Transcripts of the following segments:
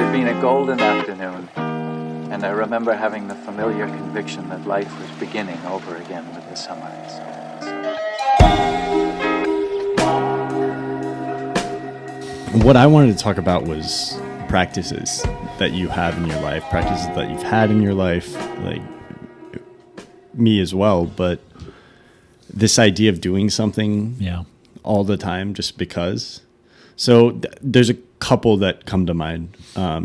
had been a golden afternoon, and I remember having the familiar conviction that life was beginning over again with the sunrise. What I wanted to talk about was practices that you have in your life, practices that you've had in your life, like me as well, but this idea of doing something all the time just because. So there's a couple that come to mind,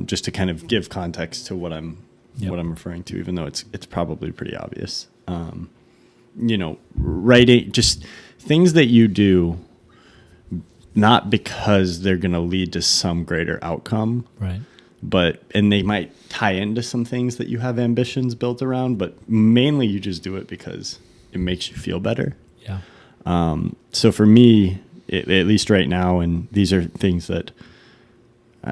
just to kind of give context to what I'm referring to, even though it's probably pretty obvious. Writing, just things that you do not because they're going to lead to some greater outcome, right? And they might tie into some things that you have ambitions built around, but mainly you just do it because it makes you feel better. Yeah. So for me, at least right now, and these are things that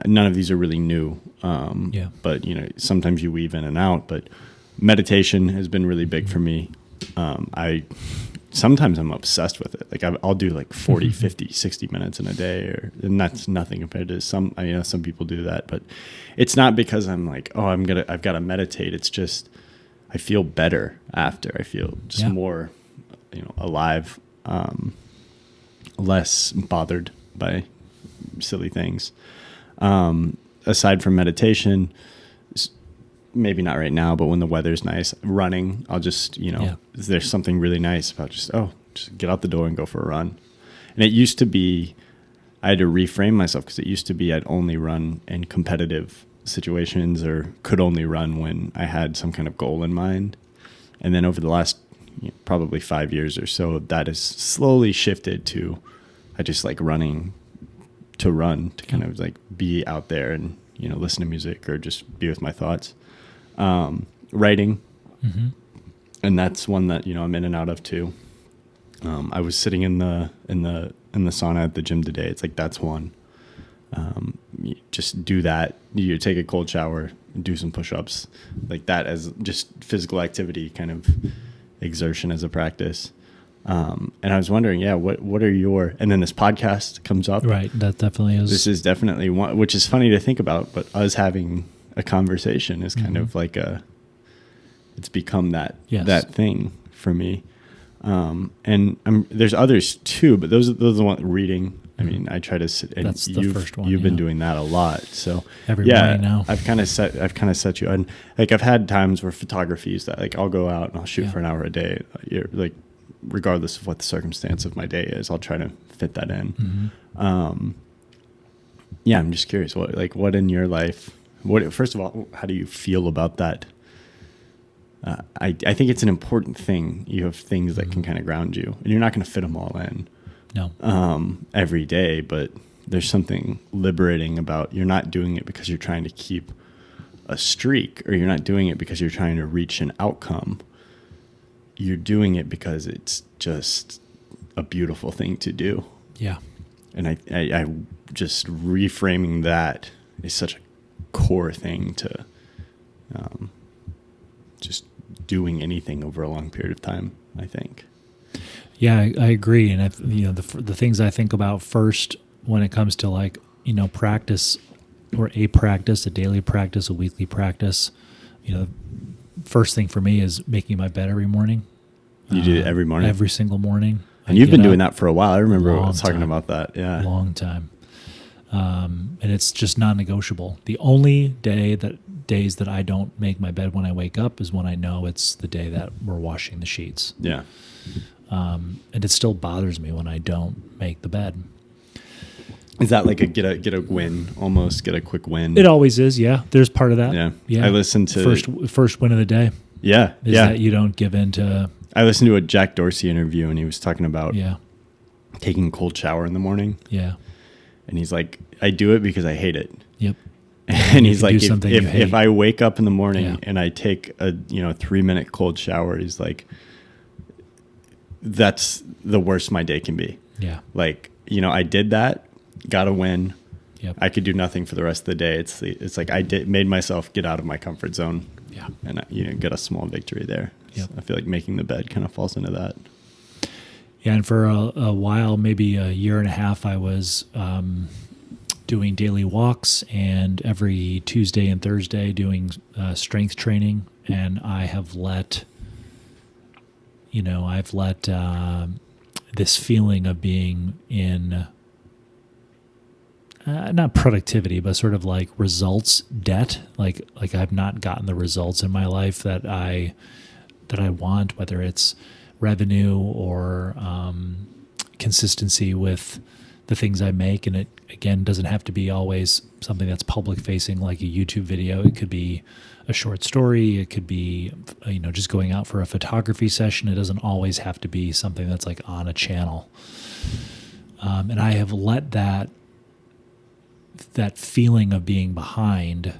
none of these are really new. But sometimes you weave in and out, but meditation has been really big for me. Sometimes I'm obsessed with it. Like I'll do like 40, 50, 60 minutes in a day, and that's nothing compared to some people do that, but it's not because I'm like, I've got to meditate. It's just, I feel better after. I feel just more, alive, less bothered by silly things. Aside from meditation, maybe not right now, but when the weather's nice, running, I'll just, there's something really nice about just get out the door and go for a run. And it used to be, I had to reframe myself because it used to be I'd only run in competitive situations or could only run when I had some kind of goal in mind. And then over the last probably 5 years or so, that has slowly shifted to, I just like running to run, to kind of like be out there and, listen to music or just be with my thoughts. Writing. Mm-hmm. And that's one that, I'm in and out of too. I was sitting in the sauna at the gym today. It's like, that's one. You just do that. You take a cold shower, do some push-ups, like that as just physical activity, kind of exertion as a practice. And I was wondering, what are and then this podcast comes up. Right. That definitely is. This is definitely one, which is funny to think about, but us having a conversation is kind of like it's become that thing for me. And there's others too, but those are the ones reading. I mean, I try to sit, and that's the first one. You've been doing that a lot. So every morning now, I've kind of set you, and like I've had times where photography is that like I'll go out and I'll shoot for an hour a day. Like regardless of what the circumstance of my day is, I'll try to fit that in. Mm-hmm. I'm just curious, what in your life, first of all, how do you feel about that? I think it's an important thing. You have things that can kind of ground you, and you're not going to fit them all in. No. Every day, but there's something liberating about you're not doing it because you're trying to keep a streak, or you're not doing it because you're trying to reach an outcome. You're doing it because it's just a beautiful thing to do. Yeah. And I just reframing that is such a core thing to just doing anything over a long period of time, I think. Yeah, I agree. And the things I think about first when it comes to like, practice, or a practice, a daily practice, a weekly practice, first thing for me is making my bed every morning. You do it every morning? Every single morning. And you've been doing that for a while. I remember talking about that. Yeah. Long time. And it's just non-negotiable. The only days that I don't make my bed when I wake up is when I know it's the day that we're washing the sheets. Yeah. And it still bothers me when I don't make the bed. Is that like a get a win, almost get a quick win? It always is, yeah. There's part of that. Yeah. I listened to first win of the day. Yeah. Is that you don't give in to. I listened to a Jack Dorsey interview, and he was talking about taking a cold shower in the morning. Yeah. And he's like, I do it because I hate it. Yep. And he's like, if I wake up in the morning and I take a 3-minute cold shower, he's like, that's the worst my day can be. Yeah. Like, I did that, got a win. Yep. I could do nothing for the rest of the day. It's like made myself get out of my comfort zone. Yeah. And get a small victory there. Yep. So I feel like making the bed kind of falls into that. Yeah, and for a while, maybe a year and a half, I was doing daily walks, and every Tuesday and Thursday doing strength training. And I have let, this feeling of being in not productivity, but sort of like results debt. Like I've not gotten the results in my life that I want, whether it's revenue or consistency with the things I make. And it, again, doesn't have to be always something that's public facing, like a YouTube video. It could be a short story. It could be, just going out for a photography session. It doesn't always have to be something that's like on a channel. And I have let that feeling of being behind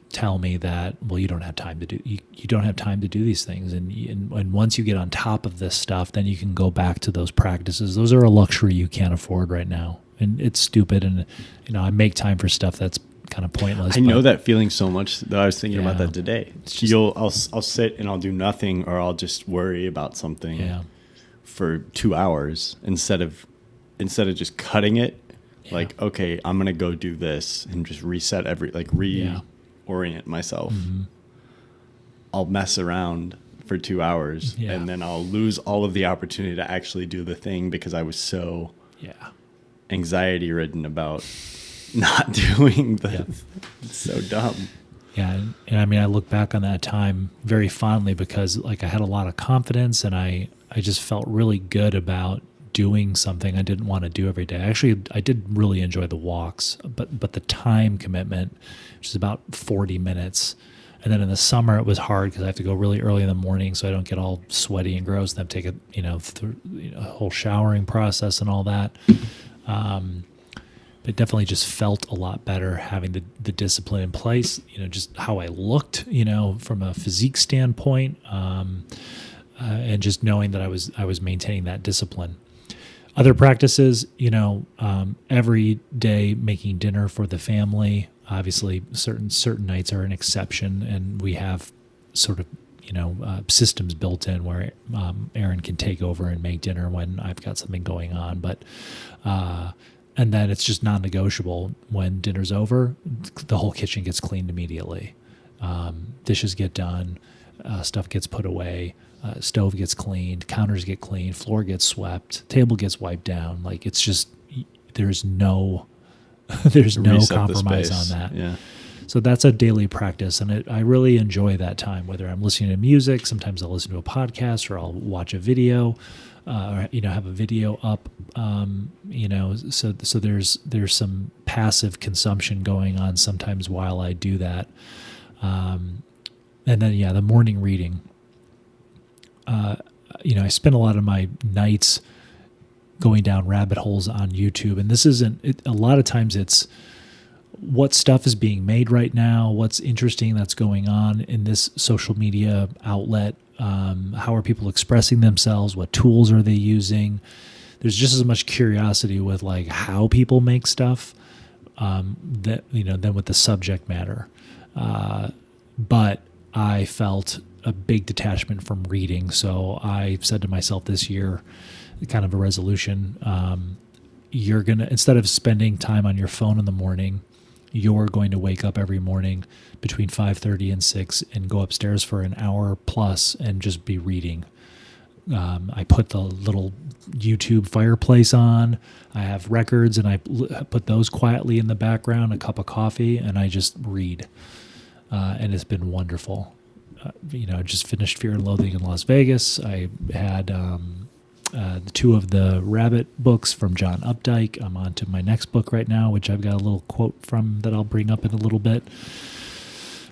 tell me that, well, you don't have time to do, you don't have time to do these things. And once you get on top of this stuff, then you can go back to those practices. Those are a luxury you can't afford right now. And it's stupid. And, I make time for stuff that's kind of pointless. I know that feeling so much that I was thinking about that today. Just, I'll sit and I'll do nothing, or I'll just worry about something for 2 hours instead of just cutting it. Yeah. Like, okay, I'm going to go do this and just reset reorient myself. Mm-hmm. I'll mess around for 2 hours and then I'll lose all of the opportunity to actually do the thing because I was so anxiety ridden about not doing it's so dumb. Yeah. And I mean, I look back on that time very fondly because like I had a lot of confidence and I just felt really good about doing something I didn't want to do every day. Actually, I did really enjoy the walks, but the time commitment, which is about 40 minutes. And then in the summer, it was hard because I have to go really early in the morning so I don't get all sweaty and gross and have to take a whole showering process and all that. It definitely just felt a lot better having the discipline in place, just how I looked, from a physique standpoint, and just knowing that I was maintaining that discipline. Other practices, every day making dinner for the family. Obviously, certain nights are an exception, and we have sort of systems built in where Aaron can take over and make dinner when I've got something going on. But and then it's just non-negotiable. When dinner's over, the whole kitchen gets cleaned immediately. Dishes get done, stuff gets put away. Stove gets cleaned, counters get cleaned, floor gets swept, table gets wiped down. Like it's just there's no compromise on that. Yeah. So that's a daily practice, and I really enjoy that time. Whether I'm listening to music, sometimes I'll listen to a podcast, or I'll watch a video, or have a video up. So there's some passive consumption going on sometimes while I do that, and then the morning reading. I spend a lot of my nights going down rabbit holes on YouTube, and this isn't a lot of times it's what stuff is being made right now, what's interesting that's going on in this social media outlet, how are people expressing themselves, what tools are they using. There's just as much curiosity with like how people make stuff than with the subject matter. But I felt a big detachment from reading. So I said to myself this year, kind of a resolution, you're going to, instead of spending time on your phone in the morning, you're going to wake up every morning between 5:30 and 6 and go upstairs for an hour plus and just be reading. I put the little YouTube fireplace on. I have records and I put those quietly in the background, a cup of coffee, and I just read. And it's been wonderful. I just finished Fear and Loathing in Las Vegas. I had two of the Rabbit books from John Updike. I'm on to my next book right now, which I've got a little quote from that I'll bring up in a little bit.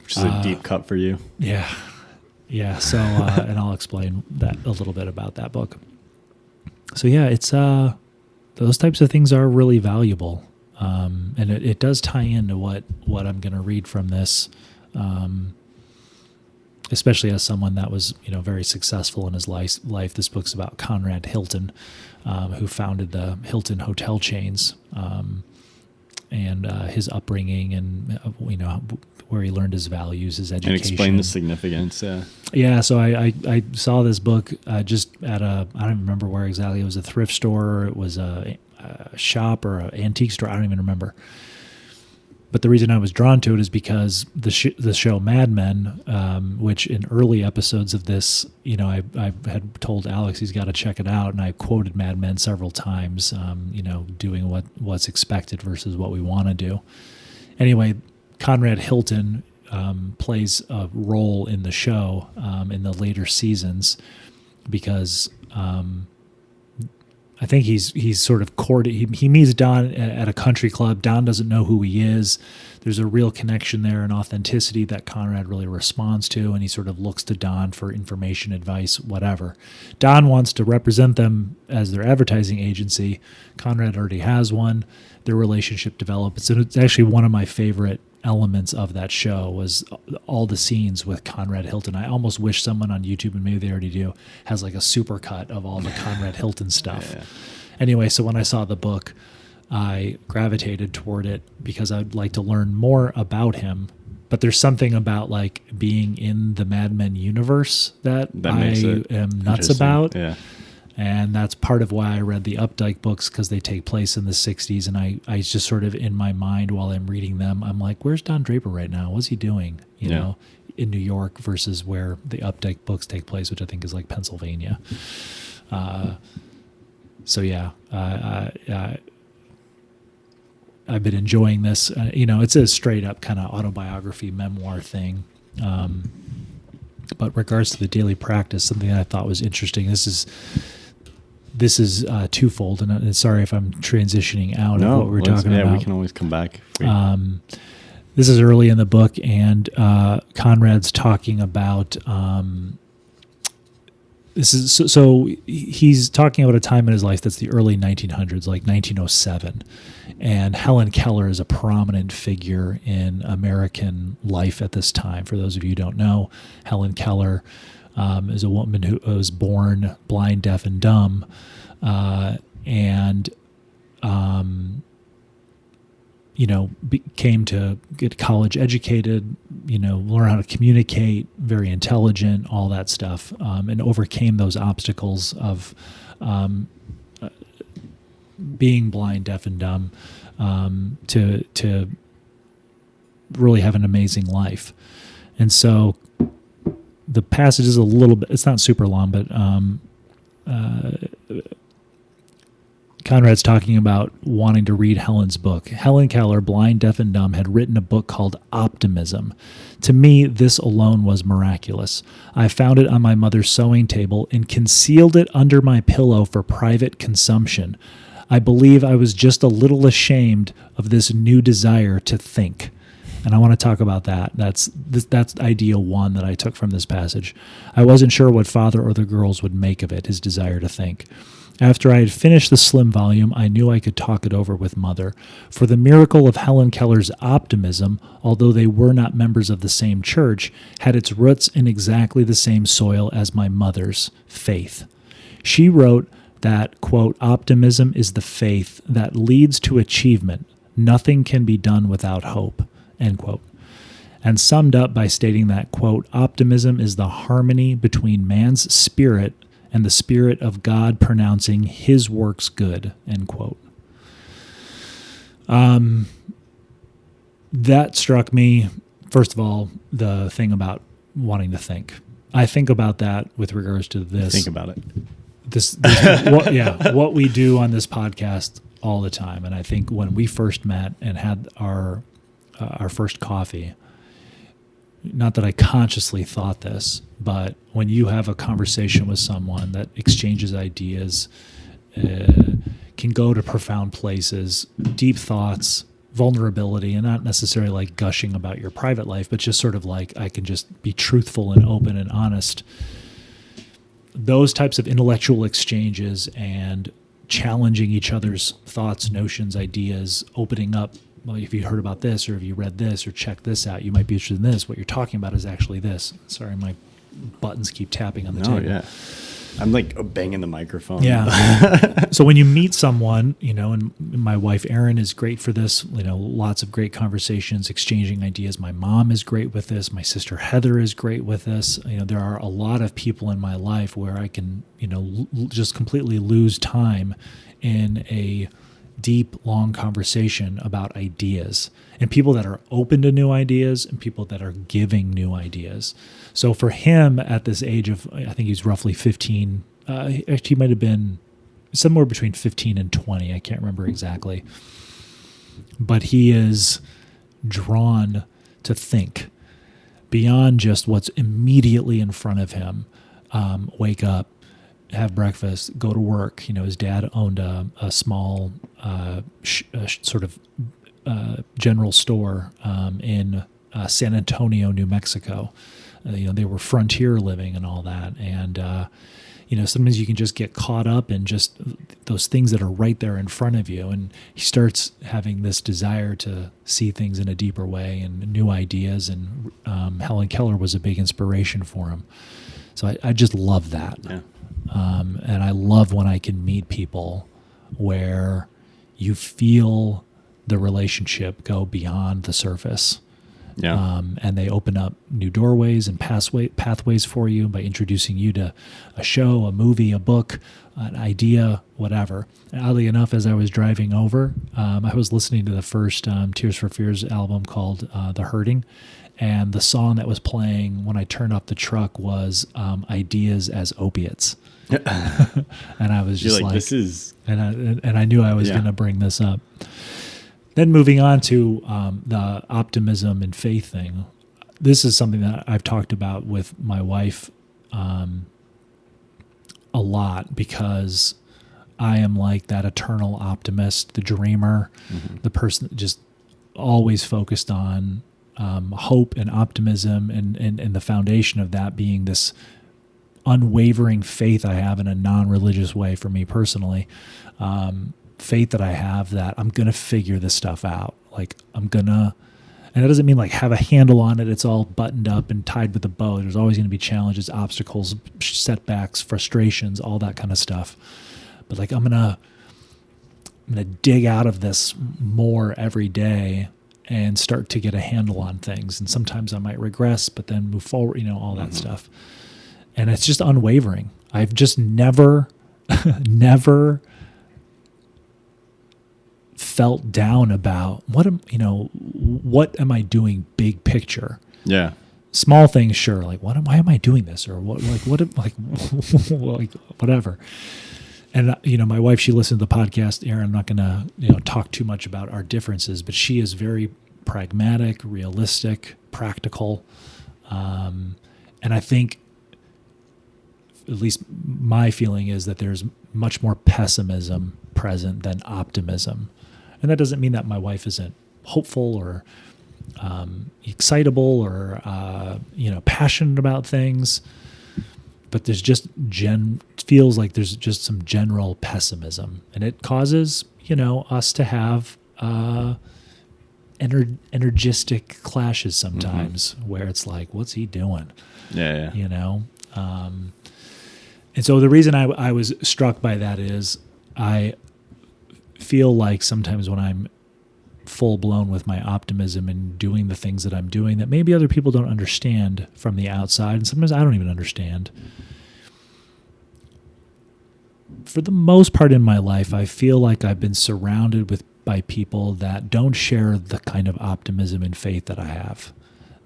Which is a deep cut for you. Yeah. Yeah. So, and I'll explain that a little bit about that book. So yeah, it's, those types of things are really valuable. And it does tie into what I'm going to read from this, especially as someone that was, very successful in his life. This book's about Conrad Hilton, who founded the Hilton hotel chains, and his upbringing and, where he learned his values, his education. And explain the significance, yeah. Yeah, so I saw this book just at I don't remember where exactly. It was a thrift store, or it was a shop or an antique store. I don't even remember. But the reason I was drawn to it is because the show Mad Men, which in early episodes of this, I had told Alex he's got to check it out, and I quoted Mad Men several times, doing what's expected versus what we want to do. Anyway, Conrad Hilton plays a role in the show in the later seasons because I think he's sort of courted. He meets Don at a country club. Don doesn't know who he is. There's a real connection there and authenticity that Conrad really responds to, and he sort of looks to Don for information, advice, whatever. Don wants to represent them as their advertising agency. Conrad already has one. Their relationship develops. And it's actually one of my favorite elements of that show was all the scenes with Conrad Hilton. I almost wish someone on YouTube, and maybe they already do, has like a supercut of all the Conrad Hilton stuff. Yeah. Anyway, so when I saw the book, I gravitated toward it because I'd like to learn more about him. But there's something about like being in the Mad Men universe that I am nuts about. Yeah. And that's part of why I read the Updike books, because they take place in the 60s. And I just sort of, in my mind while I'm reading them, I'm like, where's Don Draper right now? What's he doing, you know, in New York versus where the Updike books take place, which I think is like Pennsylvania. So, yeah, I've been enjoying this. It's a straight up kind of autobiography memoir thing. But regards to the daily practice, something that I thought was interesting. This is twofold, and sorry if I'm transitioning out of what we're talking about. Yeah, we can always come back. This is early in the book, and Conrad's talking about he's talking about a time in his life that's the early 1900s, like 1907, and Helen Keller is a prominent figure in American life at this time. For those of you who don't know, Helen Keller is a woman who was born blind, deaf, and dumb, came to get college educated, learn how to communicate, very intelligent, all that stuff, and overcame those obstacles of being blind, deaf, and dumb to really have an amazing life. And so the passage is a little bit, it's not super long, but Conrad's talking about wanting to read Helen's book. Helen Keller, blind, deaf, and dumb, had written a book called Optimism. To me, this alone was miraculous. I found it on my mother's sewing table and concealed it under my pillow for private consumption. I believe I was just a little ashamed of this new desire to think. And I want to talk about that. That's idea one that I took from this passage. I wasn't sure what father or the girls would make of it, his desire to think. After I had finished the slim volume, I knew I could talk it over with Mother. For the miracle of Helen Keller's optimism, although they were not members of the same church, had its roots in exactly the same soil as my mother's, faith. She wrote that, quote, optimism is the faith that leads to achievement. Nothing can be done without hope, end quote. And summed up by stating that, quote, optimism is the harmony between man's spirit and the Spirit of God pronouncing his works good, end quote. That struck me, first of all, the thing about wanting to think. I think about that with regards to this. Think about it. What we do on this podcast all the time. And I think when we first met and had our first coffee, not that I consciously thought this, but when you have a conversation with someone that exchanges ideas, can go to profound places, deep thoughts, vulnerability, and not necessarily like gushing about your private life, but just sort of like I can just be truthful and open and honest. Those types of intellectual exchanges and challenging each other's thoughts, notions, ideas, opening up. Well, if you heard about this, or if you read this, or checked this out, you might be interested in this. What you're talking about is actually this. Sorry, my buttons keep tapping on the table. Yeah. I'm like banging the microphone. Yeah. So when you meet someone, and my wife Erin is great for this, lots of great conversations, exchanging ideas. My mom is great with this. My sister Heather is great with this. There are a lot of people in my life where I can, just completely lose time in a deep, long conversation about ideas, and people that are open to new ideas and people that are giving new ideas. So for him at this age of, I think he's roughly 15, actually he might have been somewhere between 15 and 20. I can't remember exactly. But he is drawn to think beyond just what's immediately in front of him. Wake up, have breakfast, go to work. His dad owned a small sort of general store in San Antonio, New Mexico. They were frontier living and all that. And, sometimes you can just get caught up in just those things that are right there in front of you. And he starts having this desire to see things in a deeper way and new ideas. And Helen Keller was a big inspiration for him. So I just love that. Yeah. And I love when I can meet people where you feel the relationship go beyond the surface. Yeah. And they open up new doorways and pathways for you by introducing you to a show, a movie, a book, an idea, whatever. And oddly enough, as I was driving over, I was listening to the first Tears for Fears album called The Hurting. And the song that was playing when I turned off the truck was Ideas as Opiates. And I was just like, this is... And I knew I was going to bring this up. Then moving on to the optimism and faith thing. This is something that I've talked about with my wife a lot, because I am like that eternal optimist, the dreamer, the person that just always focused on hope and optimism, and the foundation of that being this unwavering faith I have in a non-religious way for me personally. Faith that I have that I'm going to figure this stuff out. Like and that doesn't mean like have a handle on it. It's all buttoned up and tied with a bow. There's always going to be challenges, obstacles, setbacks, frustrations, all that kind of stuff. But like, I'm going to dig out of this more every day and start to get a handle on things. And sometimes I might regress, but then move forward, all that stuff. And it's just unwavering. I've just never felt down about what am I doing big picture. Yeah. Small things, sure. Like why am I doing this? Or whatever. And my wife, she listened to the podcast. Aaron, I'm not going to talk too much about our differences, but she is very pragmatic, realistic, practical. And I think, at least my feeling is that there's much more pessimism present than optimism. And that doesn't mean that my wife isn't hopeful or excitable or passionate about things, but there's just feels like there's just some general pessimism, and it causes us to have energistic clashes sometimes, where it's like, what's he doing? Yeah. And so the reason I was struck by that is I feel like sometimes when I'm full blown with my optimism and doing the things that I'm doing that maybe other people don't understand from the outside, and sometimes I don't even understand. For the most part in my life, I feel like I've been surrounded by people that don't share the kind of optimism and faith that I have.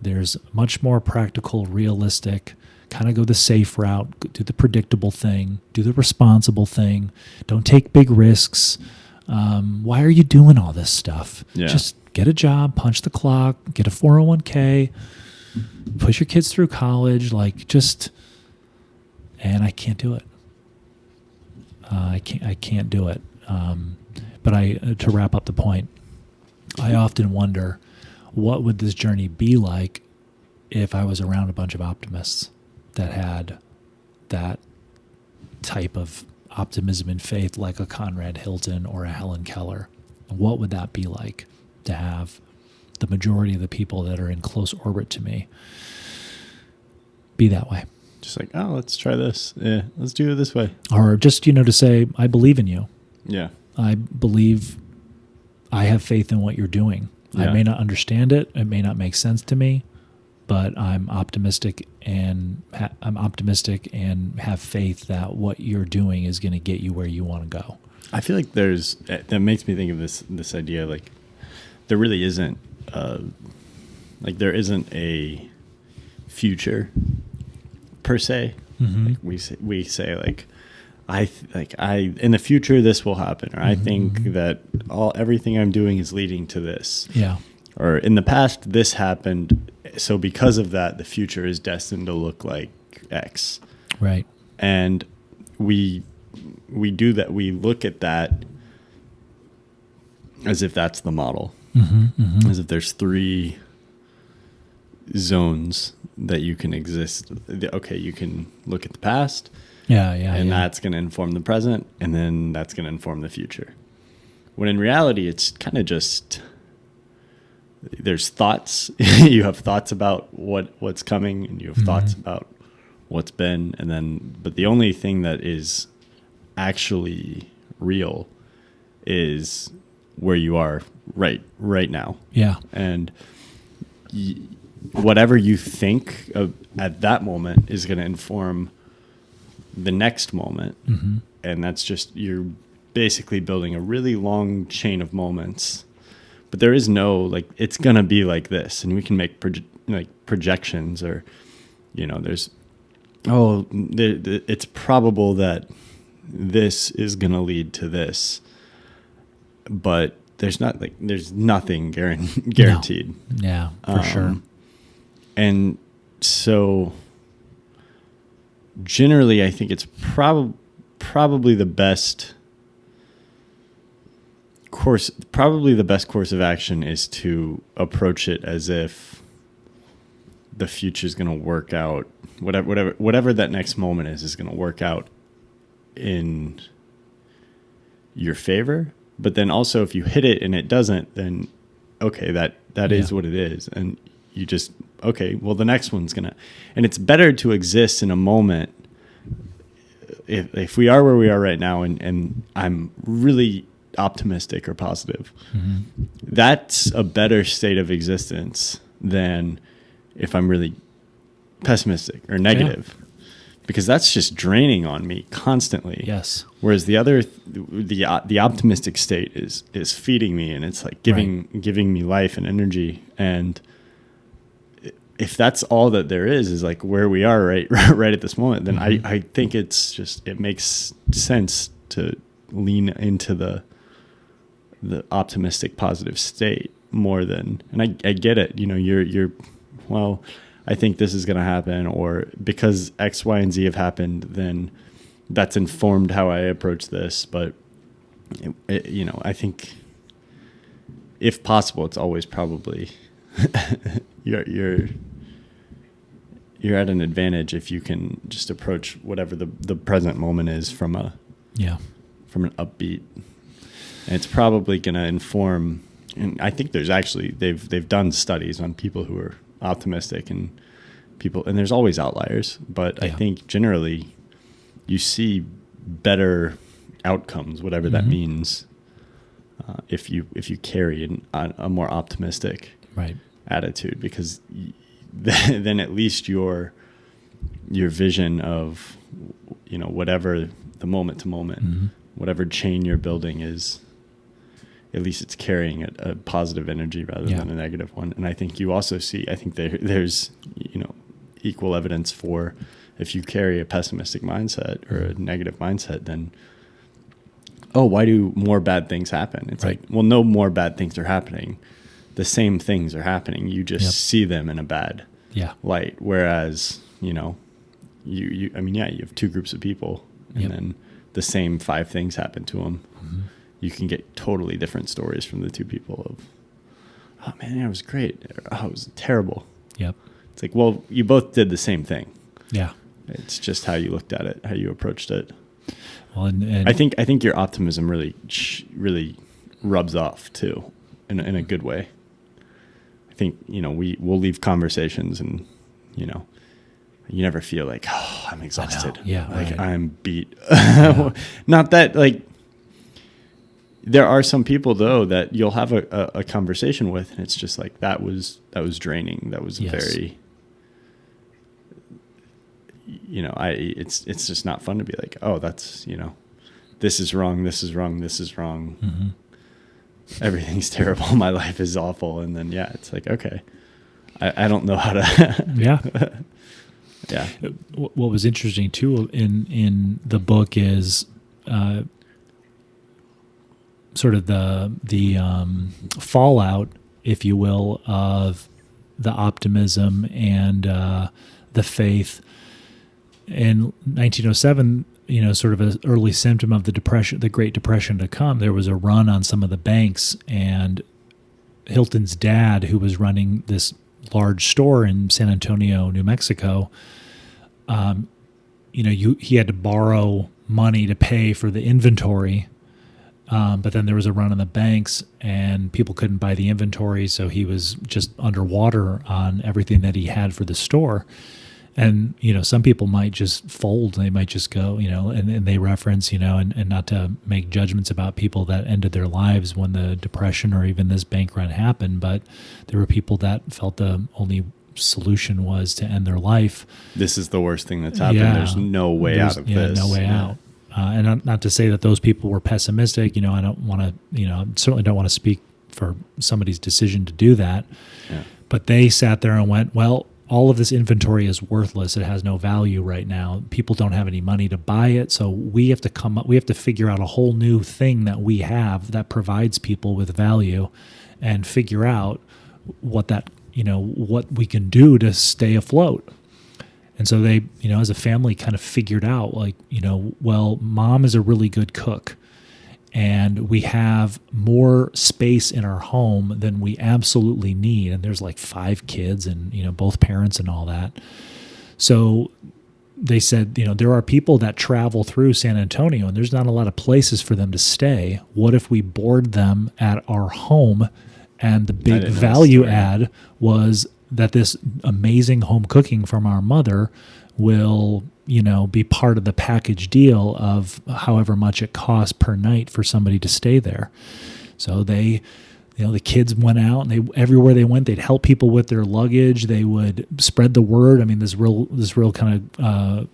There's much more practical, realistic, kind of go the safe route, do the predictable thing, do the responsible thing, don't take big risks. Why are you doing all this stuff? Yeah. Just get a job, punch the clock, get a 401k, push your kids through college, and I can't do it. I can't do it. But to wrap up the point, I often wonder, what would this journey be like if I was around a bunch of optimists that had that type of optimism and faith, like a Conrad Hilton or a Helen Keller? What would that be like to have the majority of the people that are in close orbit to me be that way? Just like, oh, let's try this. Yeah, let's do it this way. Or just, to say, I believe in you. Yeah. I believe, I have faith in what you're doing. Yeah. I may not understand it. It may not make sense to me, but I'm optimistic and have faith that what you're doing is going to get you where you want to go. I feel like that makes me think of this idea, like there really isn't there isn't a future per se. Mm-hmm. Like we say like I in the future this will happen, or I think that everything I'm doing is leading to this. Yeah. Or in the past this happened, so because of that the future is destined to look like X. Right. And we do that. We look at that as if that's the model, as if there's 3 zones that you can exist. Okay, you can look at the past, and that's going to inform the present, and then that's going to inform the future. When in reality, it's kind of just there's thoughts. You have thoughts about what's coming, and you have thoughts about what's been, and then but the only thing that is actually real is where you are right now. Yeah. And whatever you think of at that moment is going to inform the next moment. And that's just, you're basically building a really long chain of moments, but there is no like it's going to be like this, and we can make projections, or there's it's probable that this is going to lead to this, but there's nothing guaranteed. No. Yeah, for sure. And so generally I think it's probably the best course of action is to approach it as if the future is going to work out, whatever that next moment is going to work out in your favor. But then also if you hit it and it doesn't, then okay, that is what it is. And you just, okay, well the next one's going to, and it's better to exist in a moment. If we are where we are right now, and I'm really optimistic or positive, that's a better state of existence than if I'm really pessimistic or negative. Because that's just draining on me constantly. Yes. Whereas the optimistic state is feeding me, and it's like giving me life and energy. And if that's all that there is like where we are right at this moment, then I think it makes sense to lean into the optimistic positive state more than, and I get it. You're well, I think this is going to happen, or because X, Y, and Z have happened, then that's informed how I approach this. But, I think if possible, it's always probably you're at an advantage if you can just approach whatever the present moment is from an upbeat. And it's probably going to inform, and I think there's actually, they've done studies on people who are optimistic and there's always outliers, but I think generally you see better outcomes, whatever that means, if you carry a more optimistic attitude, because then at least your vision of whatever the moment to moment, whatever chain you're building is, at least it's carrying a positive energy rather than a negative one. And I think you also see, there's equal evidence for, if you carry a pessimistic mindset or a negative mindset, then, why do more bad things happen? It's like, well, no more bad things are happening. The same things are happening. You just see them in a bad light. Whereas, you have 2 groups of people, and then the same 5 things happen to them. You can get totally different stories from the 2 people of, oh man, it was great. Oh, it was terrible. Yep. It's like, well, you both did the same thing. Yeah. It's just how you looked at it, how you approached it. Well, and I think your optimism really rubs off too, in a good way. I think, we'll leave conversations and, you never feel like, oh, I'm exhausted. Yeah. Like I'm beat. Not that, like, there are some people though that you'll have a conversation with, and it's just like, that was draining. That was very, it's just not fun to be like, oh, that's, this is wrong, this is wrong, this is wrong. Everything's terrible. My life is awful. And then, it's like, okay, I don't know how to. Yeah. Yeah. What was interesting too in the book is sort of the fallout, if you will, of the optimism and the faith. In 1907, sort of an early symptom of the Great Depression to come, there was a run on some of the banks, and Hilton's dad, who was running this large store in San Antonio, New Mexico, he had to borrow money to pay for the inventory. But then there was a run on the banks, and people couldn't buy the inventory, so he was just underwater on everything that he had for the store. And, some people might just fold. They might just go, and they reference, and not to make judgments about people that ended their lives when the Depression or even this bank run happened. But there were people that felt the only solution was to end their life. This is the worst thing that's happened. Yeah. There's no way out of this. No way out. And not to say that those people were pessimistic. I don't want to, I certainly don't want to speak for somebody's decision to do that. Yeah. But they sat there and went, well, all of this inventory is worthless. It has no value right now. People don't have any money to buy it. So we have to figure out a whole new thing that we have that provides people with value, and figure out what we can do to stay afloat. And so they, as a family kind of figured out well, mom is a really good cook, and we have more space in our home than we absolutely need. And there's like 5 kids and, both parents and all that. So they said, there are people that travel through San Antonio and there's not a lot of places for them to stay. What if we board them at our home? And the big value add was that this amazing home cooking from our mother will, be part of the package deal of however much it costs per night for somebody to stay there. So they, the kids went out, and everywhere they went, they'd help people with their luggage. They would spread the word. I mean, this real kind of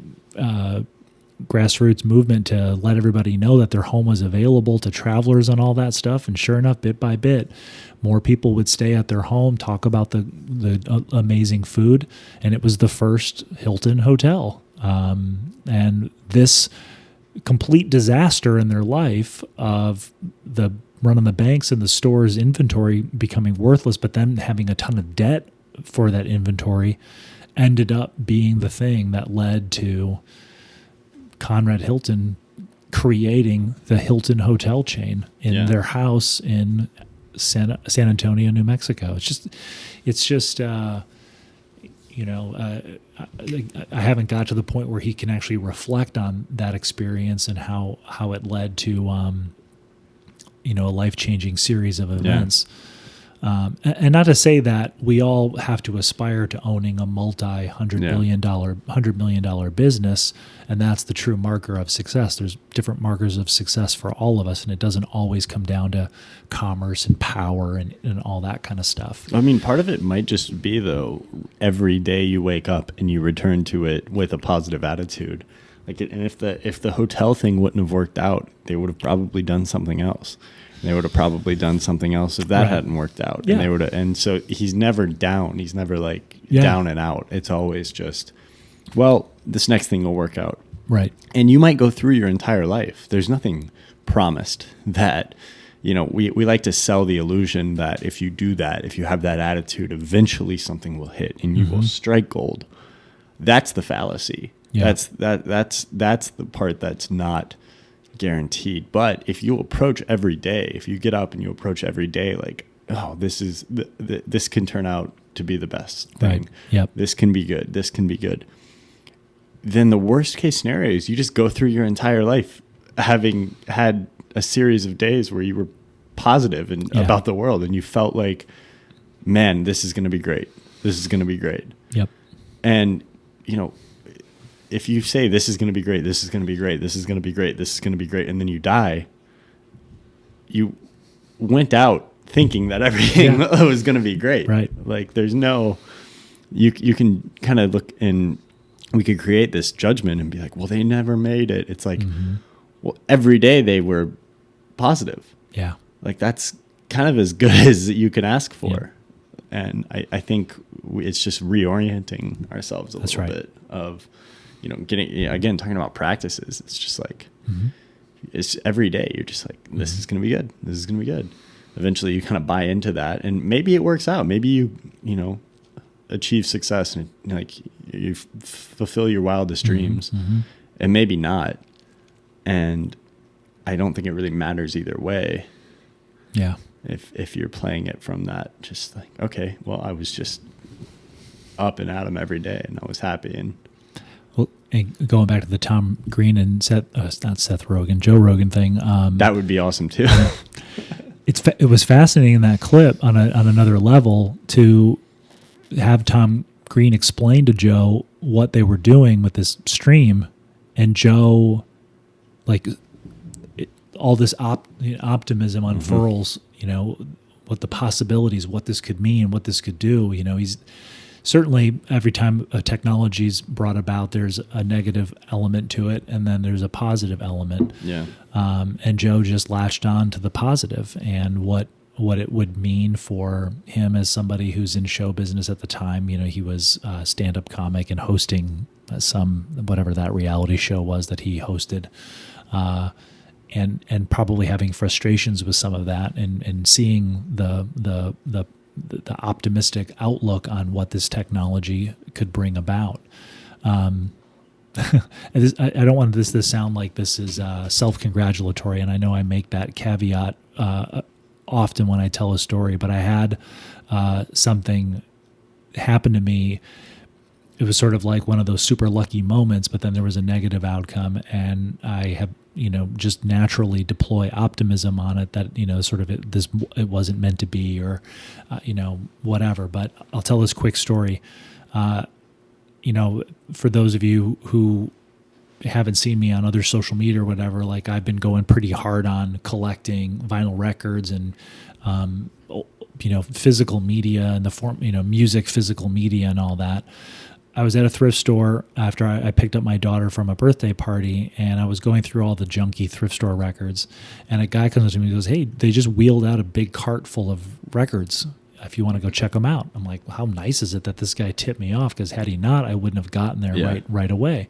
grassroots movement to let everybody know that their home was available to travelers and all that stuff. And sure enough, bit by bit, more people would stay at their home, talk about the amazing food, and it was the first Hilton hotel. And this complete disaster in their life of the run on the banks and the store's inventory becoming worthless, but then having a ton of debt for that inventory, ended up being the thing that led to Conrad Hilton creating the Hilton hotel chain in their house in San Antonio, New Mexico. It's just I haven't got to the point where he can actually reflect on that experience and how it led to a life-changing series of events. And not to say that we all have to aspire to owning a $100 million business, and that's the true marker of success. There's different markers of success for all of us, and it doesn't always come down to commerce and power and all that kind of stuff. I mean, part of it might just be, though, every day you wake up and you return to it with a positive attitude. And if the hotel thing wouldn't have worked out, they would have probably done something else. They would have probably done something else if that hadn't worked out. Yeah. And they would have, and so he's never down. He's never down and out. It's always just, well, this next thing will work out. Right. And you might go through your entire life. There's nothing promised that, we like to sell the illusion that if you do that, if you have that attitude, eventually something will hit and you will strike gold. That's the fallacy. Yeah. That's the part that's not guaranteed. But if you approach every day, if you get up and you approach every day this can turn out to be the best thing. Right. Yep. This can be good. This can be good. Then the worst case scenario is you just go through your entire life having had a series of days where you were positive about the world and you felt like, man, this is going to be great. This is going to be great. Yep. And, if you say this is going to be great, this is going to be great, this is going to be great, this is going to be great, and then you die, you went out thinking that everything was going to be great. Right. There's no, you can kind of look and we could create this judgment and be like, well, they never made it. It's like, Well, every day they were positive. Yeah. Like that's kind of as good as you can ask for. And I think it's just reorienting ourselves a little bit of, getting, again, talking about practices. It's just like, it's every day. You're just like, this is going to be good. This is going to be good. Eventually you kind of buy into that, and maybe it works out. Maybe you achieve success and like you fulfill your wildest dreams, and maybe not. And I don't think it really matters either way. Yeah. If you're playing it from that, just like, okay, well, I was just up and at 'em every day and I was happy. And going back to the Tom Green and Joe Rogan thing. That would be awesome too. It was fascinating in that clip on another level to have Tom Green explain to Joe what they were doing with this stream, and Joe, like, all this optimism unfurls, what the possibilities, what this could mean, what this could do. He's certainly, every time a technology is brought about, there's a negative element to it, and then there's a positive element. Yeah. And Joe just latched on to the positive and what it would mean for him as somebody who's in show business at the time. He was a stand-up comic and hosting whatever that reality show was that he hosted. And probably having frustrations with some of that, and seeing the optimistic outlook on what this technology could bring about. I don't want this to sound like this is self-congratulatory, and I know I make that caveat often when I tell a story, but I had something happen to me. It was sort of like one of those super lucky moments, but then there was a negative outcome, and I have, just naturally deploy optimism on it that, sort of it wasn't meant to be, or, whatever. But I'll tell this quick story. For those of you who haven't seen me on other social media or whatever, like, I've been going pretty hard on collecting vinyl records and, physical media in the form, music, physical media and all that. I was at a thrift store after I picked up my daughter from a birthday party, and I was going through all the junky thrift store records, and a guy comes up to me and goes, "Hey, they just wheeled out a big cart full of records. If you want to go check them out." I'm like, well, how nice is it that this guy tipped me off? Because had he not, I wouldn't have gotten there right away.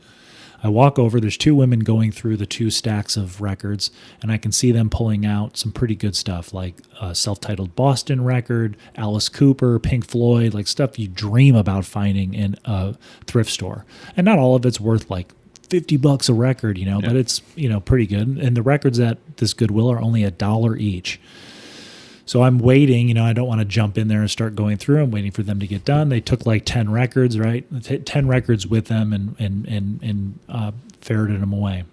I walk over, there's two women going through the two stacks of records, and I can see them pulling out some pretty good stuff, like a self-titled Boston record, Alice Cooper, Pink Floyd, like stuff you dream about finding in a thrift store. And not all of it's worth like $50 a record, but it's, pretty good. And the records at this Goodwill are only $1 each. So I'm waiting, I don't want to jump in there and start going through. I'm waiting for them to get done. They took like 10 records, right? 10 records with them and ferreted them away.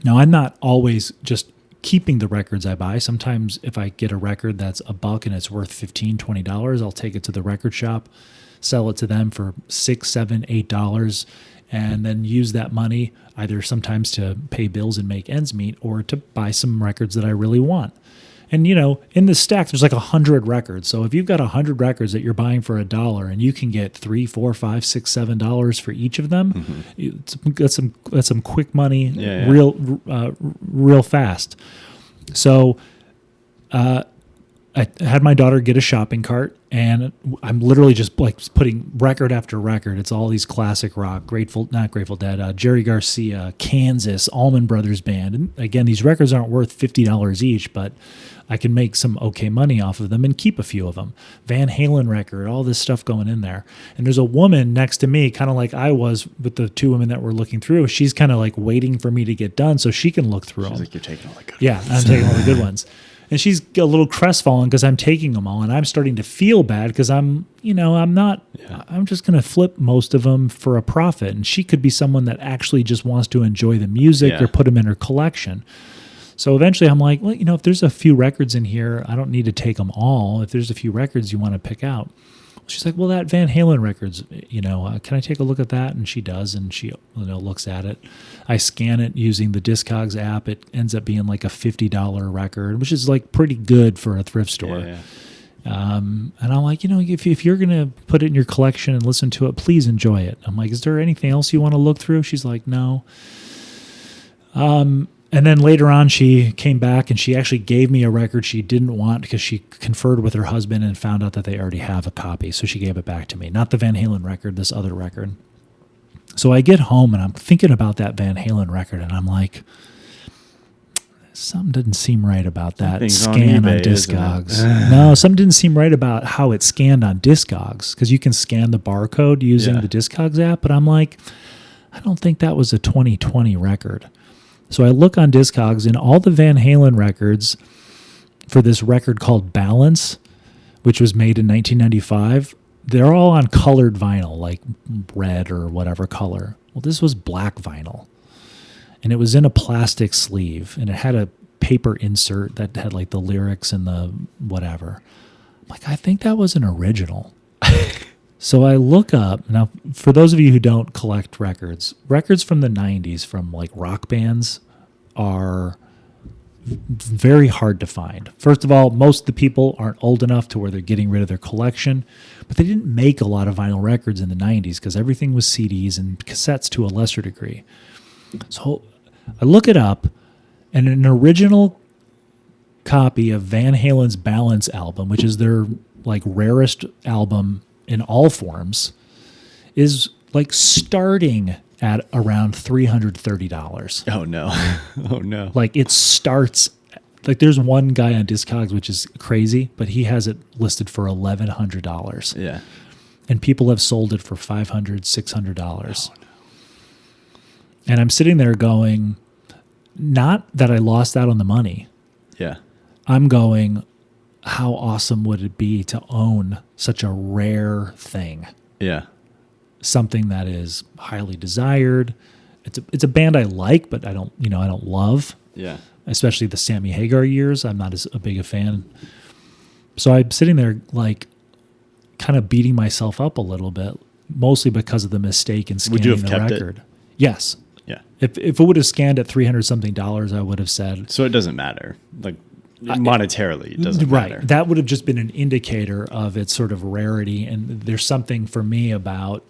Now, I'm not always just keeping the records I buy. Sometimes if I get a record that's $1 and it's worth $15, $20, I'll take it to the record shop, sell it to them for $6, $7, $8, and then use that money either sometimes to pay bills and make ends meet, or to buy some records that I really want. And, in the stack, there's like 100 records. So if you've got 100 records that you're buying for $1 and you can get $3, $4, $5, $6, $7 for each of them, that's some quick money, real fast. So I had my daughter get a shopping cart, and I'm literally just like putting record after record. It's all these classic rock, not Grateful Dead, Jerry Garcia, Kansas, Allman Brothers Band. And again, these records aren't worth $50 each, but I can make some okay money off of them and keep a few of them. Van Halen record, all this stuff going in there. And there's a woman next to me, kind of like I was with the two women that were looking through. She's kind of like waiting for me to get done so she can look through them. She's like, you're taking all the good ones. Yeah, I'm taking all the good ones. And she's a little crestfallen because I'm taking them all, and I'm starting to feel bad because I'm just going to flip most of them for a profit. And she could be someone that actually just wants to enjoy the music or put them in her collection. So eventually I'm like, well, if there's a few records in here, I don't need to take them all. If there's a few records you want to pick out. She's like, well, that Van Halen record's, can I take a look at that? And she does, and she looks at it. I scan it using the Discogs app. It ends up being like a $50 record, which is like pretty good for a thrift store. Yeah. And I'm like, if you're going to put it in your collection and listen to it, please enjoy it. I'm like, is there anything else you want to look through? She's like, no. And then later on, she came back and she actually gave me a record she didn't want because she conferred with her husband and found out that they already have a copy. So she gave it back to me. Not the Van Halen record, this other record. So I get home and I'm thinking about that Van Halen record and I'm like, something didn't seem right about that scan on Discogs. No, something didn't seem right about how it scanned on Discogs because you can scan the barcode using the Discogs app. But I'm like, I don't think that was a 2020 record. So I look on Discogs and all the Van Halen records for this record called Balance, which was made in 1995, they're all on colored vinyl, like red or whatever color. Well, this was black vinyl. And it was in a plastic sleeve, and it had a paper insert that had like the lyrics and the whatever. I'm like, I think that was an original. So I look up, now for those of you who don't collect records from the 90s from like rock bands are very hard to find. First of all, most of the people aren't old enough to where they're getting rid of their collection, but they didn't make a lot of vinyl records in the 90s because everything was CDs and cassettes to a lesser degree. So I look it up, and an original copy of Van Halen's Balance album, which is their like rarest album in all forms, is like starting at around $330. Oh no. Oh no. Like it starts, like there's one guy on Discogs, which is crazy, but he has it listed for $1,100. Yeah. And people have sold it for $500, $600. And I'm sitting there going, not that I lost out on the money. Yeah. I'm going, how awesome would it be to own such a rare thing? Yeah. Something that is highly desired. It's a band I like, but I don't love. Yeah. Especially the Sammy Hagar years. I'm not as a big a fan. So I'm sitting there like kind of beating myself up a little bit, mostly because of the mistake in scanning the record. Yes. Yeah. If it would have scanned at $300 something, I would have said. So it doesn't matter. Like monetarily, it doesn't matter. Right. That would have just been an indicator of its sort of rarity. And there's something for me about,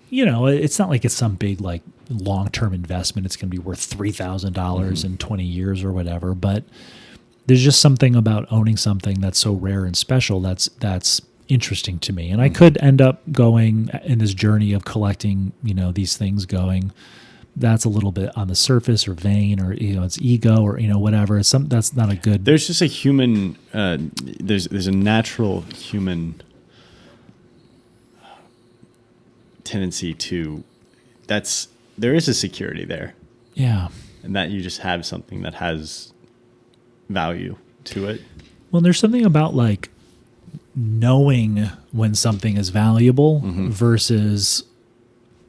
it's not like it's some big like long-term investment. It's going to be worth $3,000 in 20 years or whatever. But there's just something about owning something that's so rare and special that's interesting to me. And I could end up going in this journey of collecting, these things going, that's a little bit on the surface or vain or, it's ego or, whatever. It's that's not a good. There's just a human, there's a natural human tendency to, there is a security there. Yeah. And that you just have something that has value to it. Well, there's something about like knowing when something is valuable versus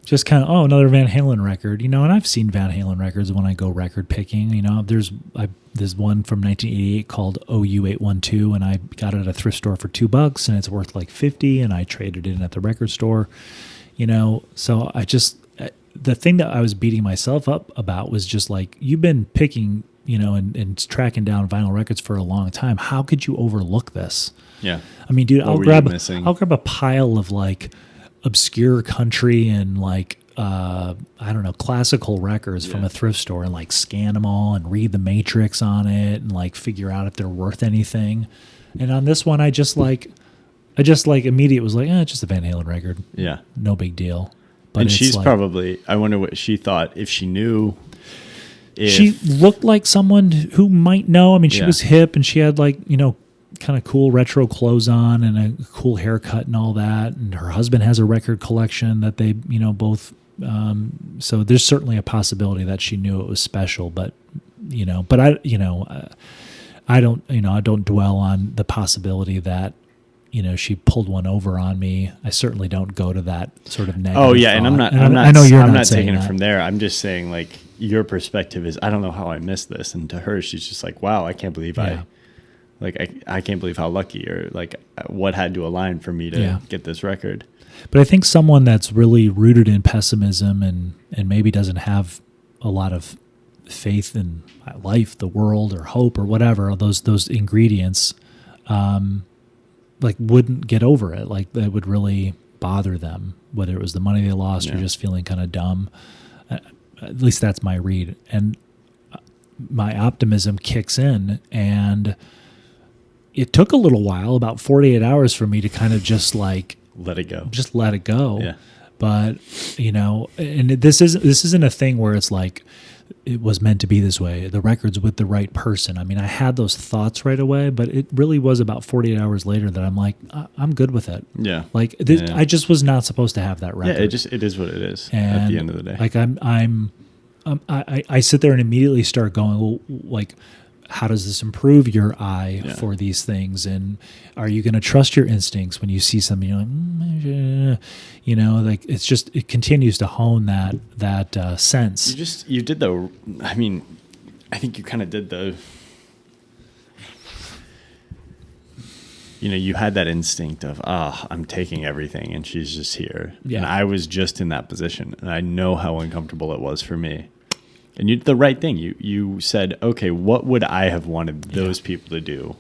just kind of, another Van Halen record, and I've seen Van Halen records when I go record picking, there's one from 1988 called OU812 and I got it at a thrift store for $2 and it's worth like $50 and I traded it in at the record store, so the thing that I was beating myself up about was just like, you've been picking, and tracking down vinyl records for a long time. How could you overlook this? Yeah. I mean, dude, I'll grab a pile of like obscure country and like, I don't know, classical records from a thrift store and like scan them all and read the matrix on it and like figure out if they're worth anything. And on this one, I just immediately was like, it's just a Van Halen record. Yeah. No big deal. But and she's probably, I wonder what she thought if she knew. She looked like someone who might know. I mean, she was hip and she had like, kind of cool retro clothes on and a cool haircut and all that. And her husband has a record collection that they, both. So there's certainly a possibility that she knew it was special, but I don't dwell on the possibility that, she pulled one over on me. I certainly don't go to that sort of negative. Oh yeah. thought. And I'm not, I know you're I'm not not taking that. it from there. I'm just saying like your perspective is, I don't know how I missed this. And to her, she's just like, wow, I can't believe I can't believe how lucky or like what had to align for me to get this record. But I think someone that's really rooted in pessimism and maybe doesn't have a lot of faith in life, the world, or hope, or whatever, those ingredients, like wouldn't get over it. Like that would really bother them, whether it was the money they lost or just feeling kind of dumb. At least that's my read. And my optimism kicks in, and it took a little while, about 48 hours for me to kind of just like let it go. Just let it go. Yeah. But, you know, and this isn't a thing where it's like it was meant to be this way. The record's with the right person. I mean, I had those thoughts right away, but it really was about 48 hours later that I'm like, I'm good with it. Yeah. Like I just was not supposed to have that record. Yeah, it is what it is and at the end of the day. Like I sit there and immediately start going, well, like, how does this improve your eye for these things? And are you going to trust your instincts when you see something? You're like, you know, like it continues to hone that sense. You did the, I mean, I think you kind of did the, you know, you had that instinct of, I'm taking everything and she's just here. Yeah. And I was just in that position and I know how uncomfortable it was for me. And you did the right thing. You said, okay, what would I have wanted those people to do?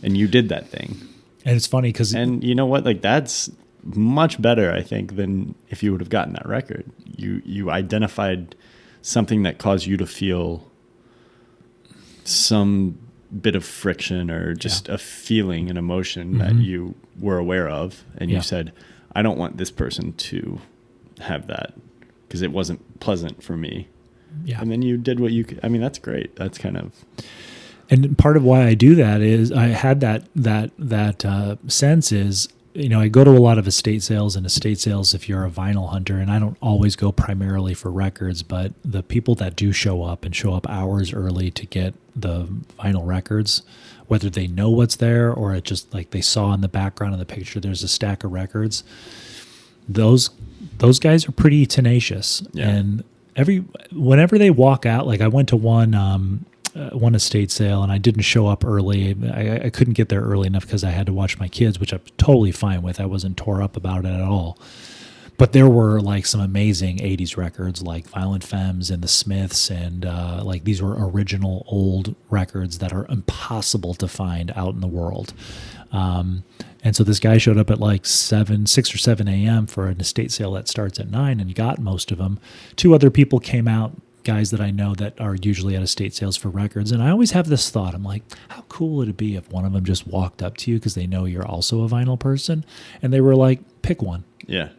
And you did that thing. And it's funny because... And you know what? Like, that's much better, I think, than if you would have gotten that record. You identified something that caused you to feel some bit of friction or just a feeling, an emotion that you were aware of. And you said, I don't want this person to have that because it wasn't pleasant for me. Yeah. And then you did what you could. I mean, that's great. That's kind of... And part of why I do that is I had that sense is, you know, I go to a lot of estate sales, and estate sales, if you're a vinyl hunter, and I don't always go primarily for records, but the people that do show up hours early to get the vinyl records, whether they know what's there or it just like they saw in the background of the picture, there's a stack of records. Those guys are pretty tenacious. Yeah. And whenever they walk out, like I went to one estate sale and I didn't show up early. I couldn't get there early enough because I had to watch my kids, which I'm totally fine with. I wasn't tore up about it at all. But there were like some amazing 80s records like Violent Femmes and the Smiths, and like these were original old records that are impossible to find out in the world. And so this guy showed up at like 6 or 7 a.m. for an estate sale that starts at 9 and got most of them. 2 other people came out, guys that I know that are usually at estate sales for records. And I always have this thought. I'm like, how cool would it be if one of them just walked up to you because they know you're also a vinyl person and they were like, pick one. Yeah.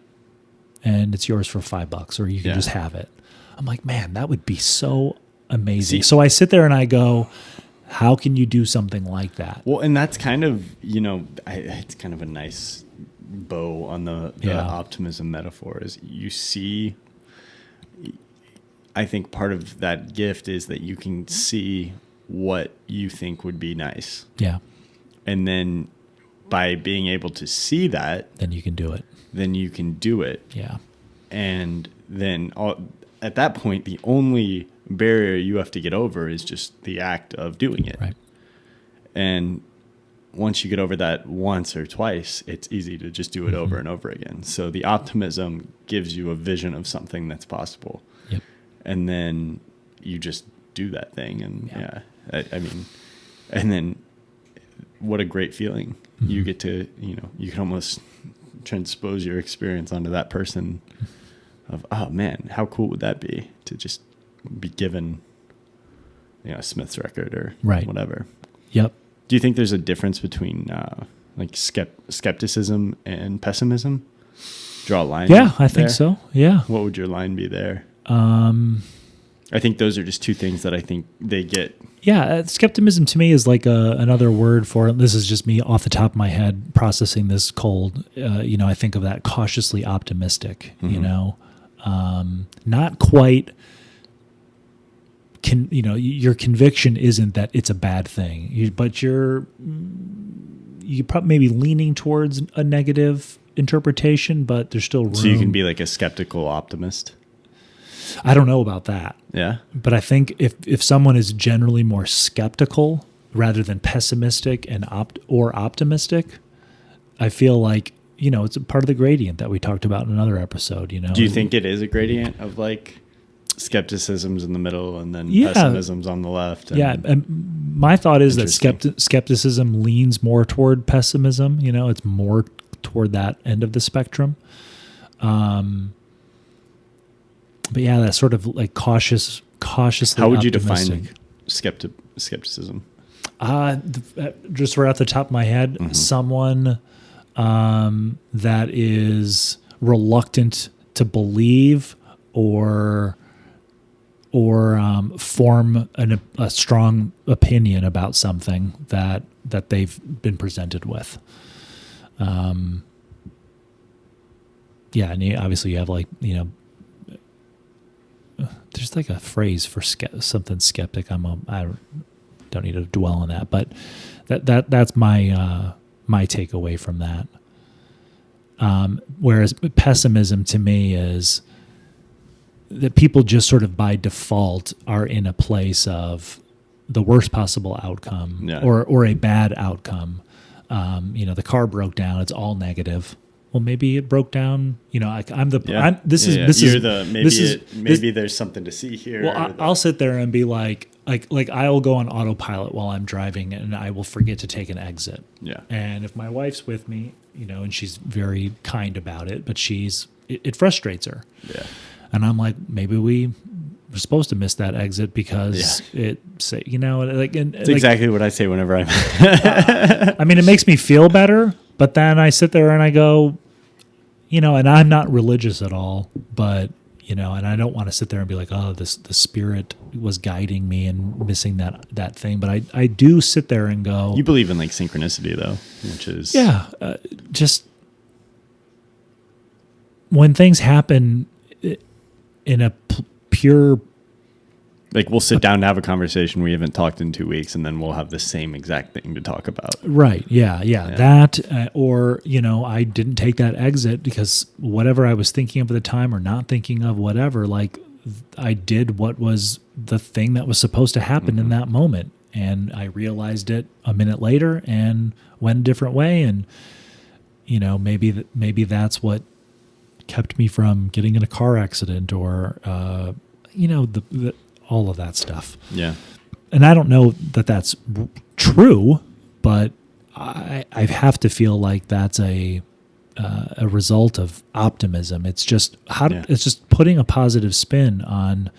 And it's yours for $5 or you can just have it. I'm like, man, that would be so amazing. So I sit there and I go, how can you do something like that? Well, and that's kind of, you know, it's kind of a nice bow on the optimism metaphor is you see, I think part of that gift is that you can see what you think would be nice. Yeah. And then by being able to see that, then you can do it. Yeah. And then at that point, the only barrier you have to get over is just the act of doing it. Right. And once you get over that once or twice, it's easy to just do it over and over again. So the optimism gives you a vision of something that's possible. Yep. And then you just do that thing. And I mean, and then what a great feeling. You get to, you know, you can almost transpose your experience onto that person of, oh man, how cool would that be to just be given, you know, a Smith's record or whatever. Yep. Do you think there's a difference between like skepticism and pessimism? Draw a line. Yeah, I think so. Yeah. What would your line be there? I think those are just 2 things that I think they get. Yeah, skepticism to me is like another word for it. This is just me off the top of my head processing this cold. You know, I think of that cautiously optimistic, you know, not quite. You know, your conviction isn't that it's a bad thing, but you probably maybe leaning towards a negative interpretation, but there's still room. So you can be like a skeptical optimist. I don't know about that. Yeah. But I think if someone is generally more skeptical rather than pessimistic and optimistic, I feel like, you know, it's a part of the gradient that we talked about in another episode, you know. Do you think it is a gradient of like skepticism's in the middle and then pessimism's on the left? And my thought is that skepticism leans more toward pessimism. You know, it's more toward that end of the spectrum. But yeah, that sort of like cautiously. How would you optimistic. define skepticism? Just right off the top of my head, someone that is reluctant to believe or form a strong opinion about something that they've been presented with. Yeah, and obviously you have there's like a phrase for something skeptic. I don't need to dwell on that, but that's my takeaway from that. Whereas pessimism to me is that people just sort of by default are in a place of the worst possible outcome or a bad outcome. The car broke down. It's all negative. Well, maybe it broke down. Maybe there's something to see here. Well, I'll sit there and be like I'll go on autopilot while I'm driving and I will forget to take an exit. Yeah. And if my wife's with me, and she's very kind about it, but it frustrates her. Yeah. And I'm like, maybe we were supposed to miss that exit because it's exactly what I say whenever I'm. I mean, it makes me feel better, but then I sit there and I go, and I'm not religious at all, but and I don't want to sit there and be like, oh, the spirit was guiding me and missing that thing. But I do sit there and go. You believe in synchronicity though, which is just when things happen in a pure. Like we'll sit down to have a conversation we haven't talked in 2 weeks, and then we'll have the same exact thing to talk about. Right. Yeah. That, or, I didn't take that exit because whatever I was thinking of at the time or not thinking of, whatever, I did what was the thing that was supposed to happen in that moment. And I realized it a minute later and went a different way. And, maybe that's what kept me from getting in a car accident or, all of that stuff. Yeah. And I don't know that that's true, but I have to feel like that's a result of optimism. It's just it's just putting a positive spin on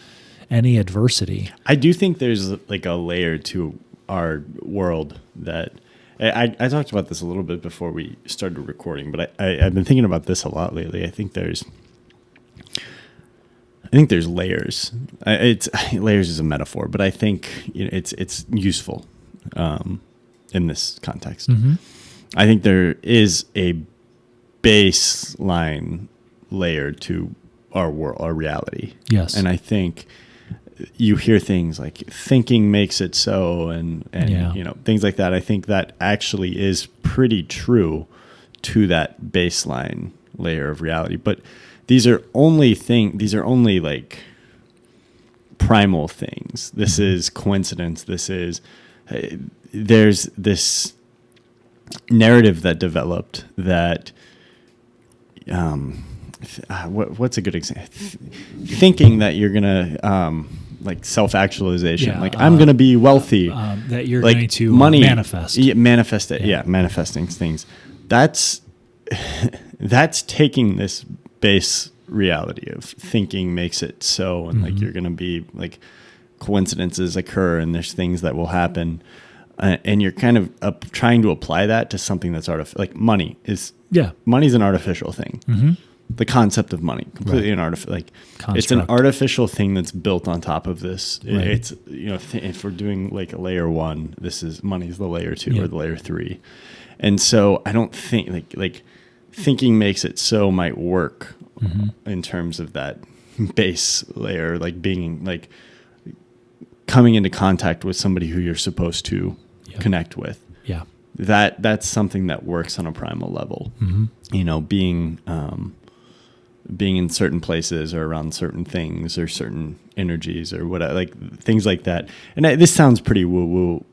any adversity. I do think there's a layer to our world that I talked about this a little bit before we started recording, but I've been thinking about this a lot lately. I think there's layers. Layers is a metaphor, but I think it's useful in this context. Mm-hmm. I think there is a baseline layer to our world, our reality. Yes, and I think you hear things like thinking makes it so, and things like that. I think that actually is pretty true to that baseline layer of reality, but. These are only primal things. This is coincidence. This is there's this narrative that developed that what's a good example? Thinking that you're gonna self-actualization. I'm gonna be wealthy. That you're going to money, manifest. Yeah, manifest it. Yeah, manifesting things. That's taking this base reality of thinking makes it so, and you're going to be coincidences occur and there's things that will happen, and you're kind of trying to apply that to something that's artificial. Money's an artificial thing. Mm-hmm. The concept of money completely an artificial it's an artificial thing that's built on top of this. Right. It's if we're doing a layer 1, this is money's the layer 2 or the layer 3, and so I don't think thinking makes it so might work in terms of that base layer, being coming into contact with somebody who you're supposed to connect with. Yeah. That's something that works on a primal level. Mm-hmm. Being in certain places or around certain things or certain energies or whatever, things like that. And this sounds pretty woo-woo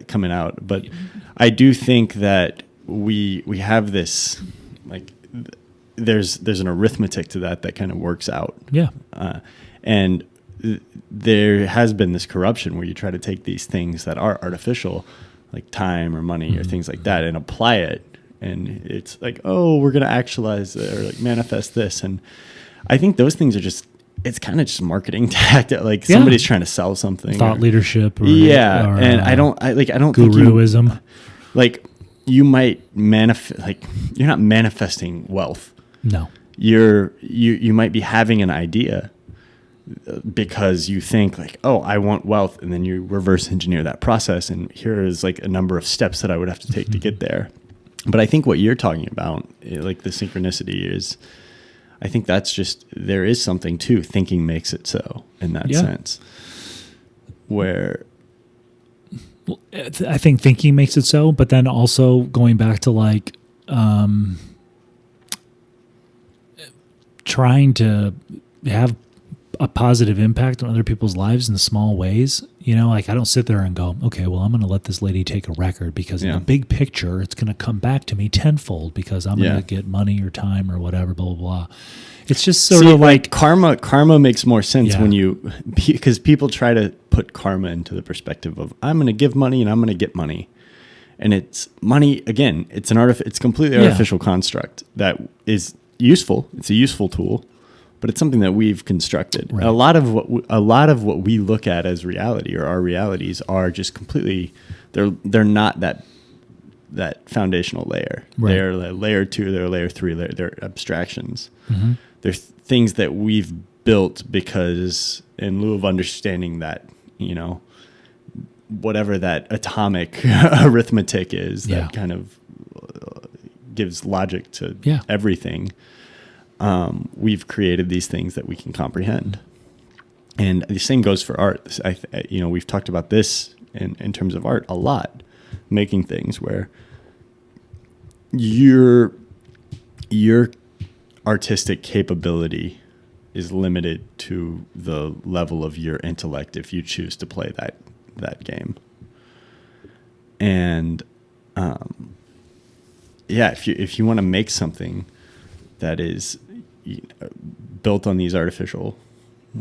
coming out, but I do think that we have this there's an arithmetic to that kind of works out. Yeah. And there has been this corruption where you try to take these things that are artificial, like time or money or things like that, and apply it. And it's we're going to actualize or manifest this. And I think those things are just it's kind of just marketing tactic. Like somebody's trying to sell something, thought leadership, or, and I don't think guruism. Like you might like you're not manifesting wealth. No, you might be having an idea because you think like, oh, I want wealth, and then you reverse engineer that process, and here is like a number of steps that I would have to take to get there. But I think what you're talking about, like the synchronicity, is I think that's just, there is something to thinking makes it so in that sense, where I think thinking makes it so, but then also going back to like trying to have a positive impact on other people's lives in small ways. You know, like I don't sit there and go, okay, well, I'm going to let this lady take a record because in the big picture, it's going to come back to me tenfold because I'm going to get money or time or whatever, blah, blah, blah. It's just sort of like karma makes more sense when because people try to put karma into the perspective of I'm going to give money and I'm going to get money. And it's money, again, it's it's completely artificial construct that is useful. It's a useful tool, but it's something that we've constructed. Right. A lot of what we look at as reality, or our realities, are just completely, they're not that foundational layer. Right. They're layer 2, they're layer 3, they're abstractions. Mm-hmm. They're things that we've built because in lieu of understanding that, you know, whatever that atomic arithmetic is that kind of gives logic to everything. We've created these things that we can comprehend. And the same goes for art. We've talked about this in terms of art a lot, making things where your artistic capability is limited to the level of your intellect if you choose to play that game. And if you want to make something that is built on these artificial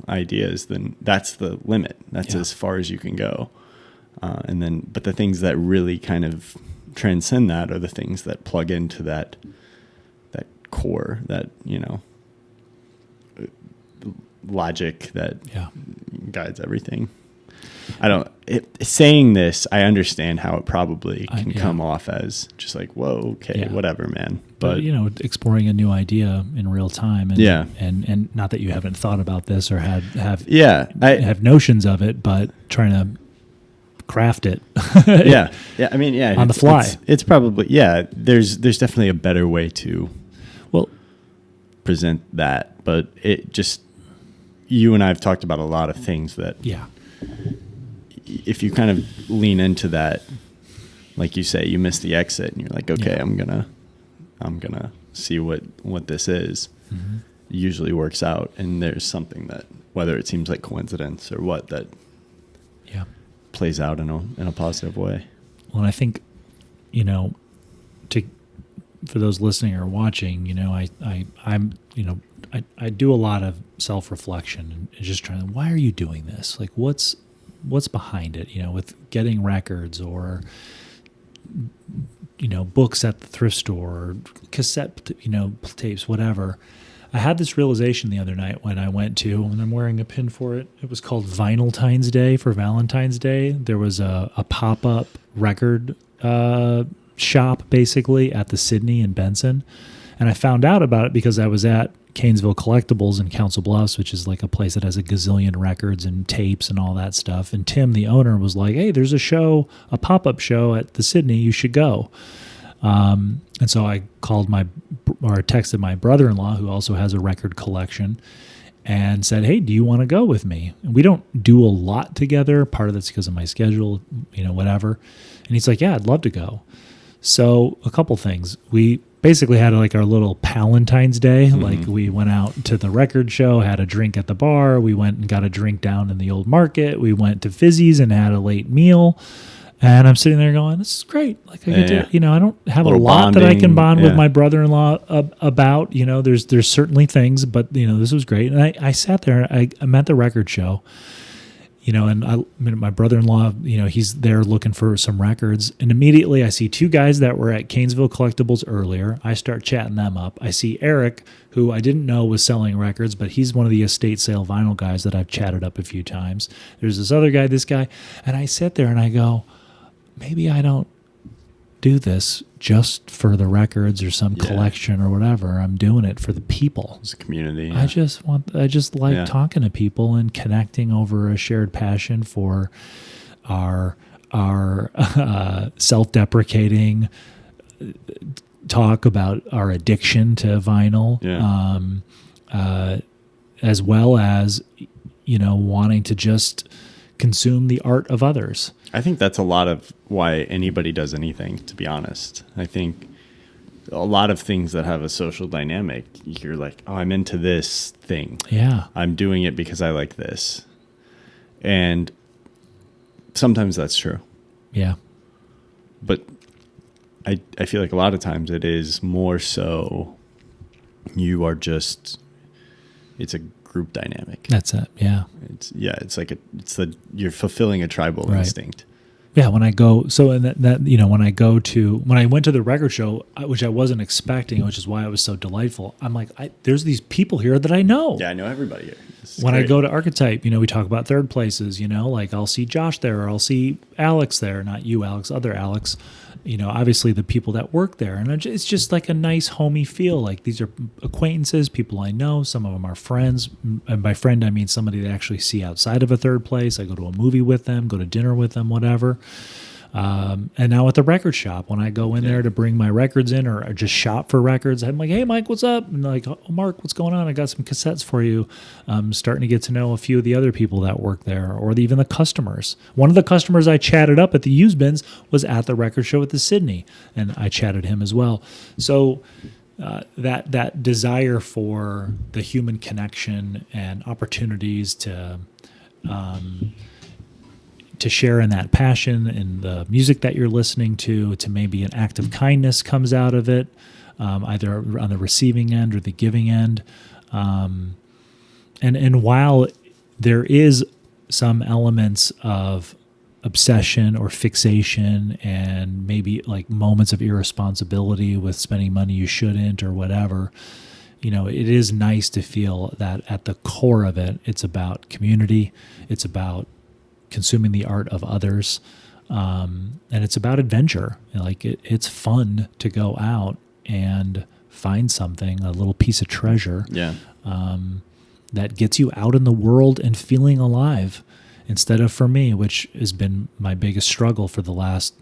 ideas, then that's the limit. That's as far as you can go. But the things that really kind of transcend that are the things that plug into that core, that, you know, logic that guides everything. Saying this, I understand how it probably can come off as just like, whoa, okay, whatever, man. But you know, exploring a new idea in real time, and not that you haven't thought about this or have notions of it, but trying to craft it. I mean, on the fly. It's probably There's definitely a better way to present that, but it just, you and I have talked about a lot of things that if you kind of lean into that, like you say, you miss the exit and you're like, okay, I'm gonna see what this is. Mm-hmm. Usually works out, and there's something that, whether it seems like coincidence or what, that plays out in a positive way. Well, and I think, you know, for those listening or watching, you know, I do a lot of self-reflection and just trying to, why are you doing this? Like, what's behind it? You know, with getting records or, you know, books at the thrift store or cassette, you know, tapes, whatever. I had this realization the other night when I went to, and I'm wearing a pin for it. It was called Vinyltine's Day for Valentine's Day. There was a pop-up record shop basically at the Sydney in Benson. And I found out about it because I was at Canesville Collectibles in Council Bluffs, which is like a place that has a gazillion records and tapes and all that stuff. And Tim, the owner, was like, hey, there's a pop-up show at the Sydney. You should go. And so I texted my brother-in-law, who also has a record collection, and said, hey, do you want to go with me? And we don't do a lot together. Part of that's because of my schedule, you know, whatever. And he's like, yeah, I'd love to go. So a couple things. We basically had like our little Palentine's Day. Mm-hmm. Like we went out to the record show, had a drink at the bar. We went and got a drink down in the old market. We went to Fizzy's and had a late meal. And I'm sitting there going, this is great. Like I get to, you know, I don't have a lot bonding, that I can bond with my brother-in-law about. You know, there's certainly things, but you know, this was great. And I sat there. I'm at the record show. and my brother-in-law, he's there looking for some records, and immediately I see two guys that were at Canesville Collectibles earlier. I start chatting them up. I see Eric, who I didn't know was selling records, but he's one of the estate sale vinyl guys that I've chatted up a few times. There's this other guy, this guy, and I sit there and I go, maybe I don't do this just for the records or some collection or whatever. I'm doing it for the people. It's a community. Yeah. I just like talking to people and connecting over a shared passion for our self-deprecating talk about our addiction to vinyl, as well as wanting to just consume the art of others. I think that's a lot of why anybody does anything, to be honest. I think a lot of things that have a social dynamic, you're like, oh, I'm into this thing. Yeah. I'm doing it because I like this. And sometimes that's true. Yeah. But I feel like a lot of times it is more so you are just, it's a group dynamic. That's it. Yeah. You're fulfilling a tribal instinct. Yeah. When I go, when I went to the record show, which I wasn't expecting, which is why it was so delightful. I'm like, there's these people here that I know. Yeah. I know everybody here. When I go to Archetype, we talk about third places, like I'll see Josh there, or I'll see Alex there, not you, Alex, other Alex, obviously the people that work there. And it's just like a nice homey feel. Like these are acquaintances, people I know. Some of them are friends. And by friend, I mean somebody that I actually see outside of a third place. I go to a movie with them, go to dinner with them, whatever. And now at the record shop, when I go in there to bring my records in or just shop for records, I'm like, hey, Mike, what's up? And like, oh, Mark, what's going on? I got some cassettes for you. I'm starting to get to know a few of the other people that work there, or even the customers. One of the customers I chatted up at the used bins was at the record show at the Sydney, and I chatted him as well. So that desire for the human connection and opportunities to share in that passion in the music that you're listening to maybe an act of kindness comes out of it, either on the receiving end or the giving end. And while there is some elements of obsession or fixation and maybe like moments of irresponsibility with spending money you shouldn't or whatever, it is nice to feel that at the core of it, it's about community. It's about consuming the art of others, and it's about adventure. Like it's fun to go out and find something, a little piece of treasure, that gets you out in the world and feeling alive, instead of, for me, which has been my biggest struggle for the last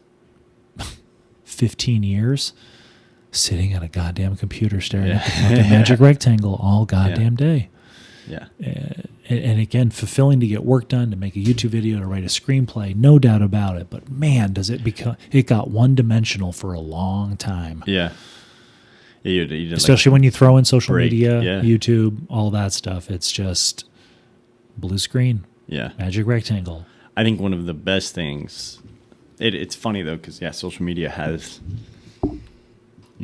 15 years, sitting at a goddamn computer staring at the fucking magic rectangle all goddamn day. Yeah. And again, fulfilling to get work done, to make a YouTube video, to write a screenplay, no doubt about it. But man, it got one-dimensional for a long time. Yeah. You especially when you throw in social media, YouTube, all that stuff. It's just blue screen. Yeah. Magic rectangle. I think one of the best things, it's funny though, because social media has,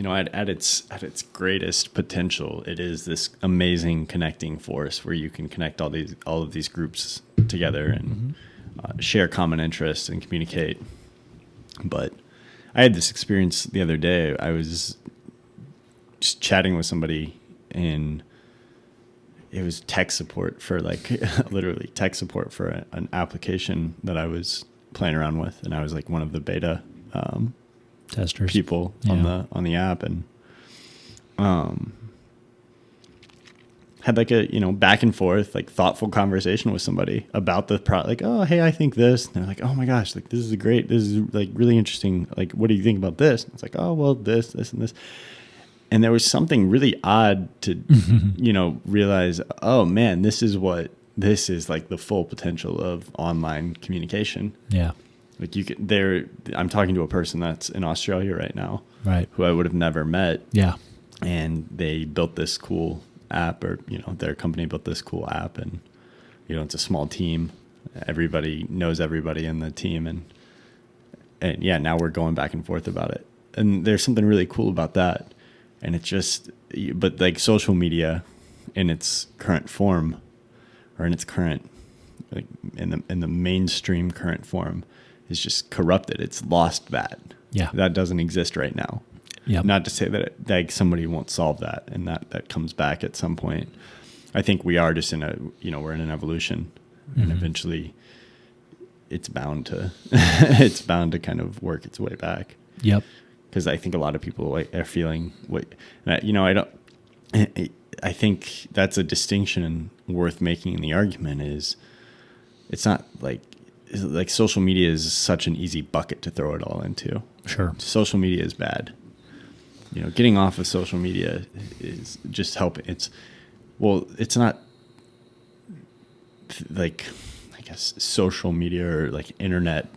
at its greatest potential, it is this amazing connecting force where you can connect all of these groups together and share common interests and communicate. But I had this experience the other day. I was just chatting with somebody, and it was tech support for literally tech support for an application that I was playing around with, and I was like one of the beta testers people on the app, and had like a back and forth thoughtful conversation with somebody about the product, like, oh hey, I think this, and they're like, oh my gosh, this is really interesting, what do you think about this? And it's like, oh well, this and this. And there was something really odd to realize, oh man, this is like the full potential of online communication. Yeah. Like I'm talking to a person that's in Australia right now, right? Who I would have never met. Yeah. And they built this cool app, or their company built this cool app, and it's a small team. Everybody knows everybody in the team, and now we're going back and forth about it. And there's something really cool about that. And it's just, but social media in its current form, or in its current like in the mainstream current form is just corrupted. It's lost that. Yeah. That doesn't exist right now. Yep. Not to say that like somebody won't solve that and that comes back at some point. I think we are just we're in an evolution, and eventually it's bound to kind of work its way back. Yep. Because I think a lot of people are feeling I think that's a distinction worth making in the argument is it's not like social media is such an easy bucket to throw it all into. Sure. Social media is bad. Getting off of social media is just helping. It's not like, I guess, social media or like internet,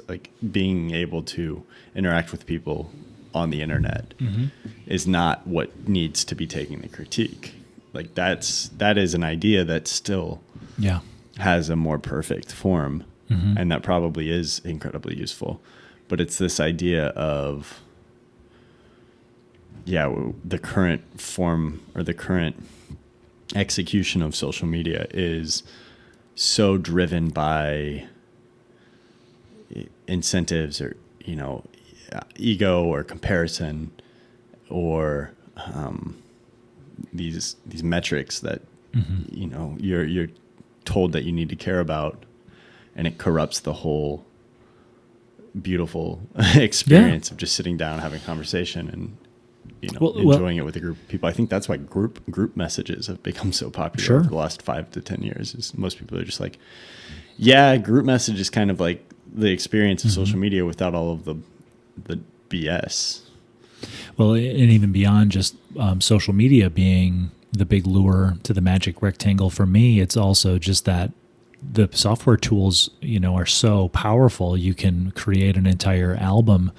like being able to interact with people on the internet is not what needs to be taking the critique. Like that is an idea that still has a more perfect form, and that probably is incredibly useful. But it's this idea of the current form or the current execution of social media is so driven by incentives or ego or comparison or these metrics that you're told that you need to care about, and it corrupts the whole beautiful experience of just sitting down having a conversation and enjoying it with a group of people. I think that's why group messages have become so popular over the last 5 to 10 years. Is most people are just like, group message is kind of like the experience of social media without all of the BS. Well, and even beyond just social media being the big lure to the magic rectangle for me, it's also just that the software tools, are so powerful. You can create an entire album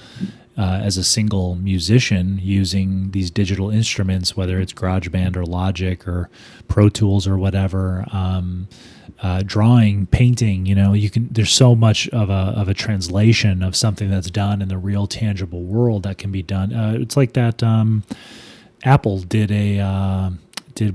as a single musician using these digital instruments, whether it's GarageBand or Logic or Pro Tools or whatever. Drawing, painting, there's so much of a translation of something that's done in the real tangible world that can be done. It's like that Apple did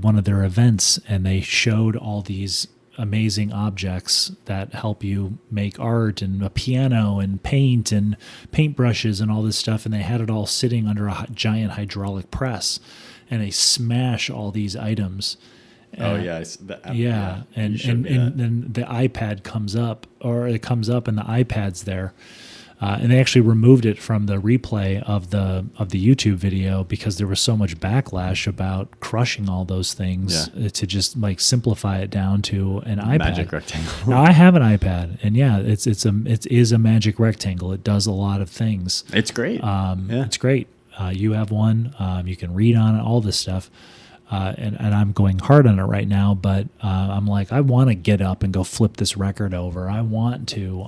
one of their events, and they showed all these amazing objects that help you make art, and a piano and paint and paintbrushes and all this stuff. And they had it all sitting under a giant hydraulic press, and they smash all these items. And then the iPad comes up, or it comes up and the iPad's there. And they actually removed it from the replay of the YouTube video because there was so much backlash about crushing all those things to just like simplify it down to an iPad. Magic rectangle. Now I have an iPad, and it is a magic rectangle. It does a lot of things. It's great. It's great. You have one. You can read on it, all this stuff. And I'm going hard on it right now, but I'm like, I want to get up and go flip this record over. I want to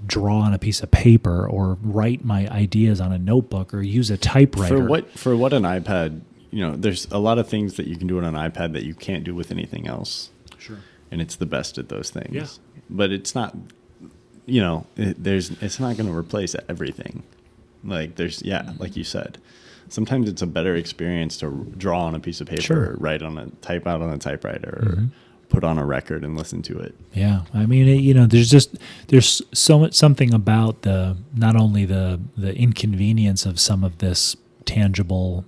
draw on a piece of paper or write my ideas on a notebook or use a typewriter. For what an iPad, there's a lot of things that you can do on an iPad that you can't do with anything else. Sure. And it's the best at those things. Yeah. But it's not, it's not going to replace everything. Like like you said. Sometimes it's a better experience to draw on a piece of paper, or type out on a typewriter, or put on a record and listen to it. Yeah, I mean, there's so much something about not only the inconvenience of some of these tangible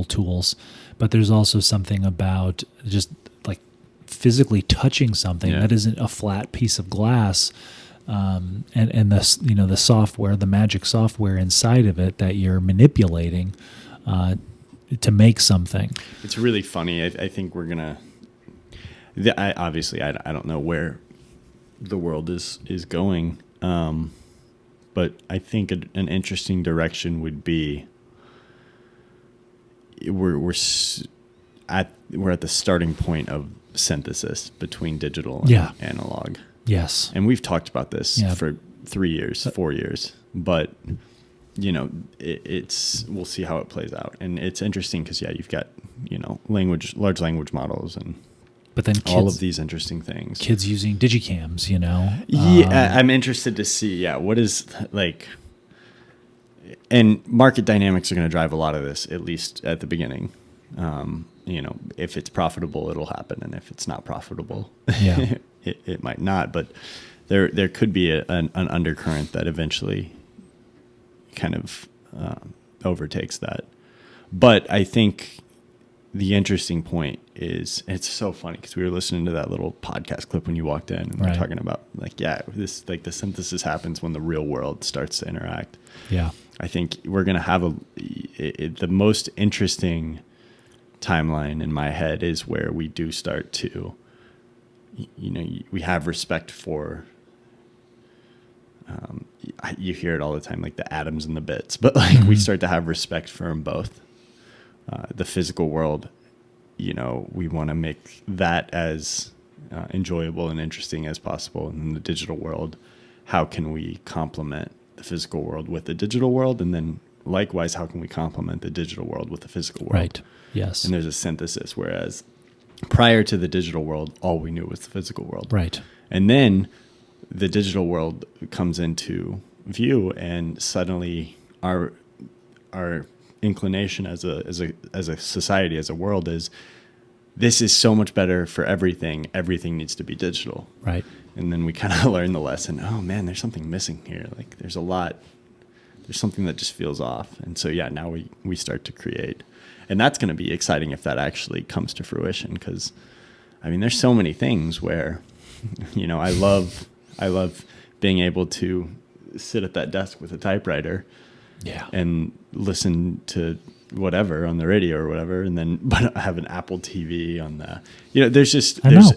tools, but there's also something about just like physically touching something that isn't a flat piece of glass. And the software, the magic software inside of it that you're manipulating to make something. It's really funny. I think we're gonna. I don't know where the world is going, but I think an interesting direction would be we're at the starting point of synthesis between digital and analog. Yes. And we've talked about this for 3 years, 4 years, but it's we'll see how it plays out. And it's interesting because you've got, large language models and all of these interesting things. Kids using digicams, I'm interested to see, what is like, and market dynamics are going to drive a lot of this, at least at the beginning. if it's profitable, it'll happen. And if it's not profitable, Yeah. it might not. But there could be an undercurrent that eventually kind of overtakes that. But I think the interesting point is, it's so funny because we were listening to that little podcast clip when you walked in, and we're talking about this, like the synthesis happens when the real world starts to interact. Yeah. I think we're going to have the most interesting timeline in my head is where we do start to, we have respect for, you hear it all the time, like the atoms and the bits, but like we start to have respect for them both. The physical world, we want to make that as enjoyable and interesting as possible. And in the digital world, how can we complement the physical world with the digital world? And then likewise, how can we complement the digital world with the physical world? Right. Yes. And there's a synthesis, whereas prior to the digital world, all we knew was the physical world. Right. And then the digital world comes into view, and suddenly our inclination as a society, as a world, is this is so much better for everything. Everything needs to be digital. Right. And then we kind of learn the lesson. Oh man, there's something missing here. Like there's something that just feels off. And so now we start to create, and that's going to be exciting if that actually comes to fruition. Because I mean, there's so many things where, I love being able to sit at that desk with a typewriter. Yeah. And listen to whatever on the radio or whatever, and then but I have an Apple TV on the,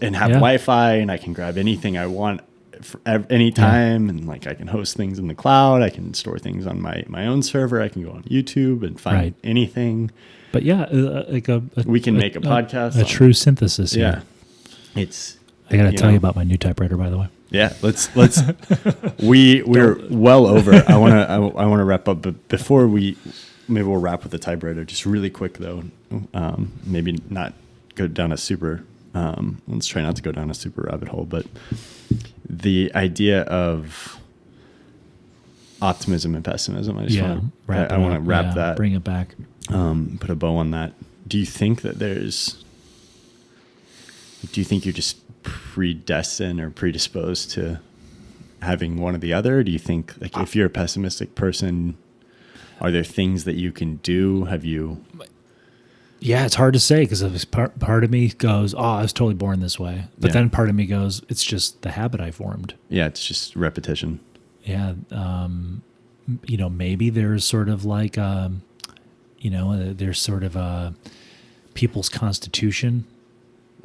and have Wi-Fi, and I can grab anything I want for any time, and like I can host things in the cloud, I can store things on my own server, I can go on YouTube and find anything. But we can make a podcast. A true synthesis. Yeah. I got to tell you about my new typewriter, by the way. Yeah, let's we're well over. I want to wrap up, but before maybe we'll wrap with the typewriter. Just really quick though, maybe not go down a super. Let's try not to go down a super rabbit hole, but the idea of optimism and pessimism. I want to wrap that. Bring it back. Put a bow on that. Do you think that you're just predestined or predisposed to having one or the other? Do you think, like, if you're a pessimistic person, are there things that you can do? Have you? Yeah, it's hard to say, because part of me goes, oh, I was totally born this way. But then part of me goes, it's just the habit I formed. Yeah, it's just repetition. Yeah. Maybe there's sort of like, there's sort of a people's constitution.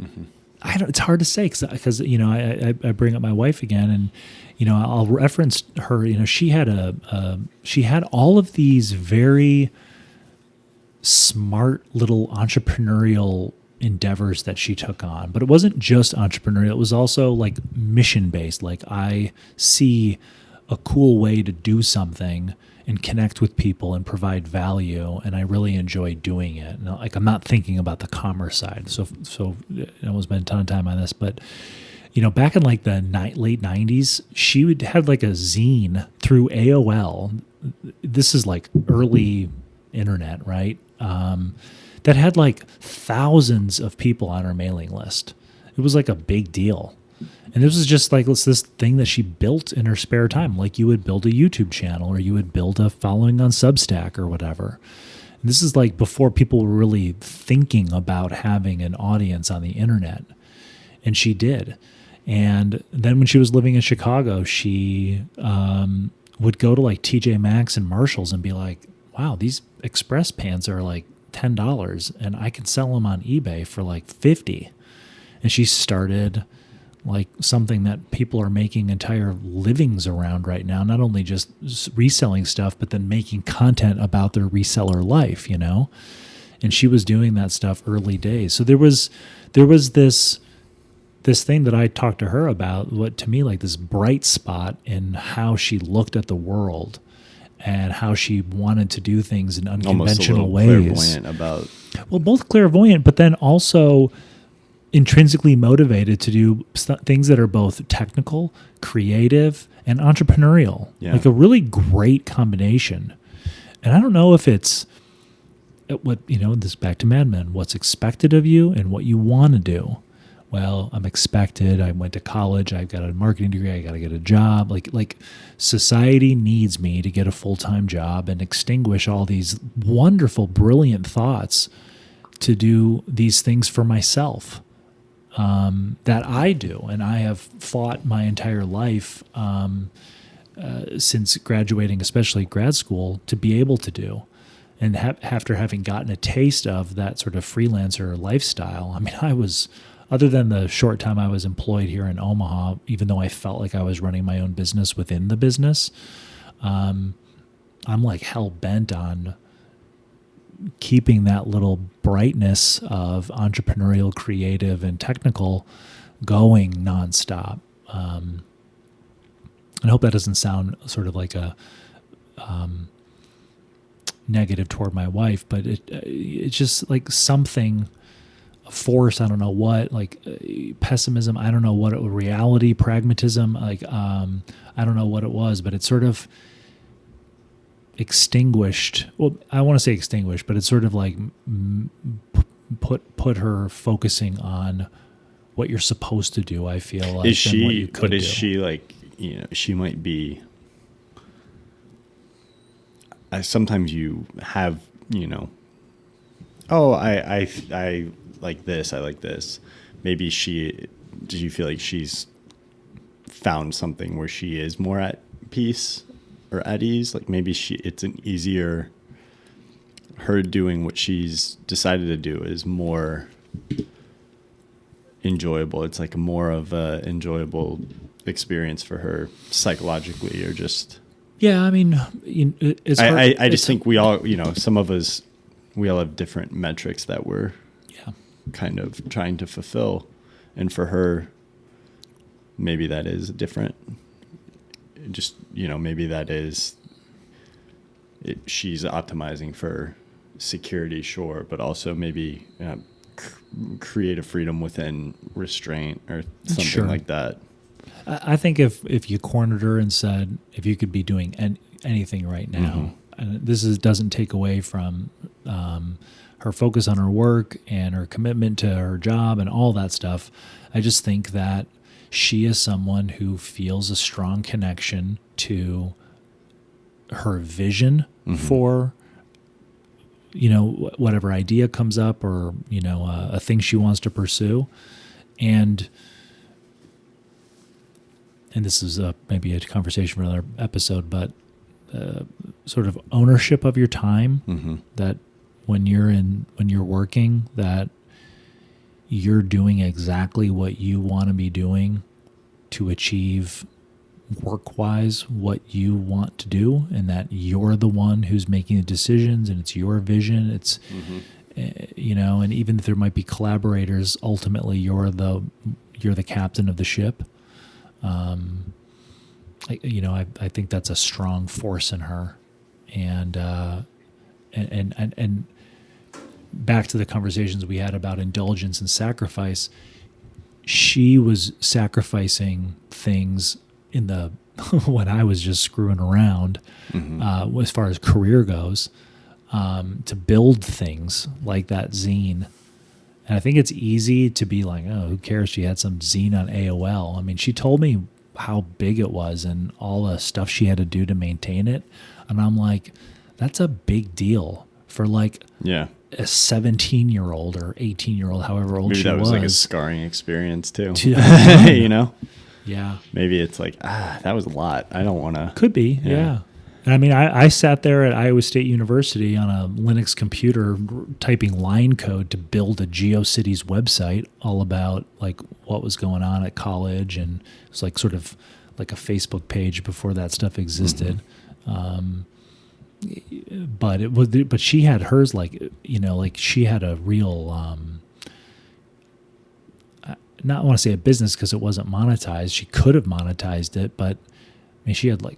Mm-hmm. It's hard to say because I bring up my wife again, and I'll reference her. She had all of these very smart little entrepreneurial endeavors that she took on, but it wasn't just entrepreneurial. It was also like mission based. Like, I see a cool way to do something and connect with people and provide value, and I really enjoy doing it. And like, I'm not thinking about the commerce side, so I won't spend a ton of time on this, but back in like the late 90s, she would have like a zine through AOL. This is like early internet, right? That had like thousands of people on her mailing list. It was like a big deal. And this was just like this thing that she built in her spare time, like you would build a YouTube channel or you would build a following on Substack or whatever. And this is like before people were really thinking about having an audience on the internet. And she did. And then when she was living in Chicago, she would go to like TJ Maxx and Marshall's and be like, wow, these express pans are like $10 and I can sell them on eBay for like $50. And she started like something that people are making entire livings around right now, not only just reselling stuff, but then making content about their reseller life, and she was doing that stuff early days. So there was this thing that I talked to her about, what to me, like this bright spot in how she looked at the world and how she wanted to do things in unconventional ways. Clairvoyant about. Well, both clairvoyant, but then also intrinsically motivated to do things that are both technical, creative, and entrepreneurial. Like a really great combination. And I don't know if it's this back to Mad Men, what's expected of you and what you want to do. Well, I'm expected. I went to college. I've got a marketing degree. I got to get a job. Like society needs me to get a full-time job and extinguish all these wonderful, brilliant thoughts to do these things for myself that I do. And I have fought my entire life since graduating, especially grad school, to be able to do. And after having gotten a taste of that sort of freelancer lifestyle, I mean, I was... Other than the short time I was employed here in Omaha, even though I felt like I was running my own business within the business, I'm like hell bent on keeping that little brightness of entrepreneurial, creative, and technical going nonstop. And I hope that doesn't sound sort of like a negative toward my wife, but it's just like something... force, I don't know what, like pessimism, I don't know what reality, pragmatism, like I don't know what it was, but it sort of extinguished. Well, I want to say extinguished, but it's sort of like put her focusing on what you're supposed to do. I feel like what you could do. She like, she might be. Sometimes you have, oh, I like this, I like this. Maybe do you feel like she's found something where she is more at peace or at ease? Like maybe it's an easier, her doing what she's decided to do is more enjoyable. It's like more of a enjoyable experience for her psychologically, or just. Yeah, I mean, it's hard. I just think we all, some of us, we all have different metrics that we're kind of trying to fulfill, and for her maybe that is different. Just maybe that is she's optimizing for security, sure, but also maybe creative freedom within restraint or something like that. I think if you cornered her and said, if you could be doing anything right now, and this doesn't take away from her focus on her work and her commitment to her job and all that stuff. I just think that she is someone who feels a strong connection to her vision for, whatever idea comes up, or, a thing she wants to pursue. And this is maybe a conversation for another episode, but sort of ownership of your time, that when you're working, that you're doing exactly what you want to be doing to achieve work-wise what you want to do, and that you're the one who's making the decisions, and it's your vision. It's and even if there might be collaborators, ultimately you're the captain of the ship. I think that's a strong force in her, and back to the conversations we had about indulgence and sacrifice. She was sacrificing things in the when I was just screwing around, as far as career goes, to build things like that zine. And I think it's easy to be like, oh, who cares? She had some zine on AOL. I mean, she told me how big it was and all the stuff she had to do to maintain it. And I'm like, that's a big deal for like a 17-year-old or 18-year-old, however old she was. Maybe that was like a scarring experience too. Yeah. Maybe it's like, that was a lot. I don't want to. Could be, yeah. And I mean, I sat there at Iowa State University on a Linux computer typing line code to build a GeoCities website all about like what was going on at college, and it was like sort of like a Facebook page before that stuff existed. But she had hers like she had a real not want to say a business because it wasn't monetized. She could have monetized it, but I mean, she had like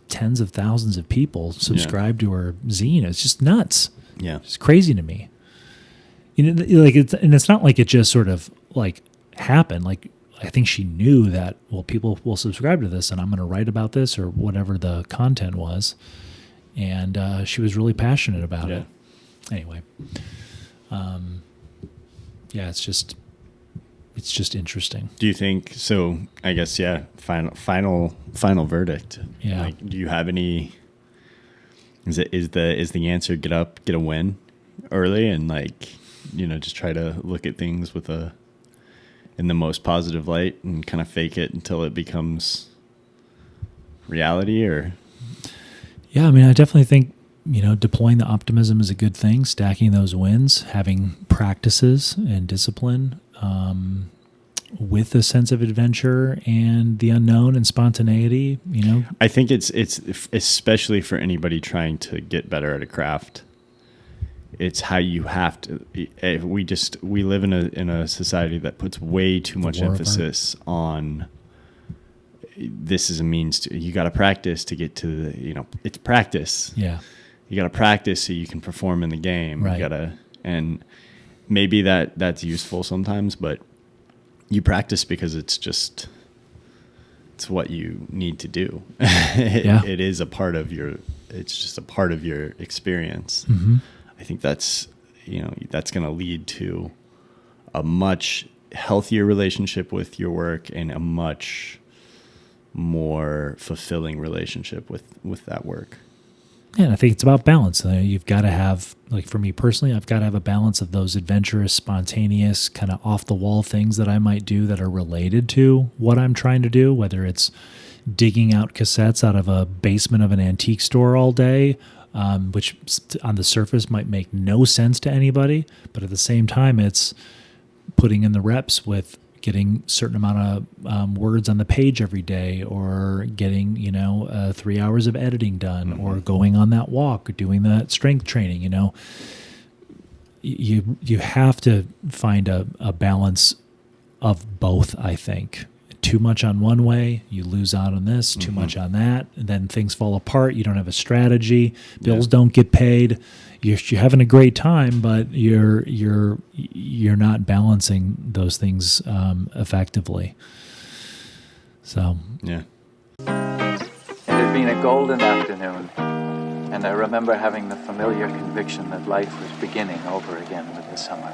tens of thousands of people subscribe to her zine. It's just nuts. Yeah, it's crazy to me. It's not like it just sort of like happened. Like I think she knew that people will subscribe to this, and I'm going to write about this or whatever the content was, and she was really passionate about it. anyway, yeah, it's just interesting. Do you think so? I guess, yeah. Final verdict. Yeah. Like, do you have any? Is the answer get up, get a win early, and like, just try to look at things in the most positive light and kind of fake it until it becomes reality? Or yeah, I mean, I definitely think deploying the optimism is a good thing. Stacking those wins, having practices and discipline. With a sense of adventure and the unknown and spontaneity, I think it's especially for anybody trying to get better at a craft. It's how you have to. We live in a society that puts way too much emphasis on. This is a means to. You got to practice to get to the. It's practice. Yeah. You got to practice so you can perform in the game. Right. You gotta, and maybe that's useful sometimes, but you practice because it's what you need to do. It is a part of it's just a part of your experience. Mm-hmm. I think that's going to lead to a much healthier relationship with your work and a much more fulfilling relationship with that work. Yeah, and I think it's about balance. You've got to have, like for me personally, I've got to have a balance of those adventurous, spontaneous, kind of off-the-wall things that I might do that are related to what I'm trying to do, whether it's digging out cassettes out of a basement of an antique store all day, which on the surface might make no sense to anybody, but at the same time, it's putting in the reps with getting a certain amount of words on the page every day, or getting 3 hours of editing done, or going on that walk, or doing that strength training. You have to find a balance of both. I think too much on one way, you lose out on this. Too much on that, and then things fall apart. You don't have a strategy. Bills don't get paid. You're having a great time, but you're not balancing those things effectively. So yeah, it had been a golden afternoon, and I remember having the familiar conviction that life was beginning over again with the summer.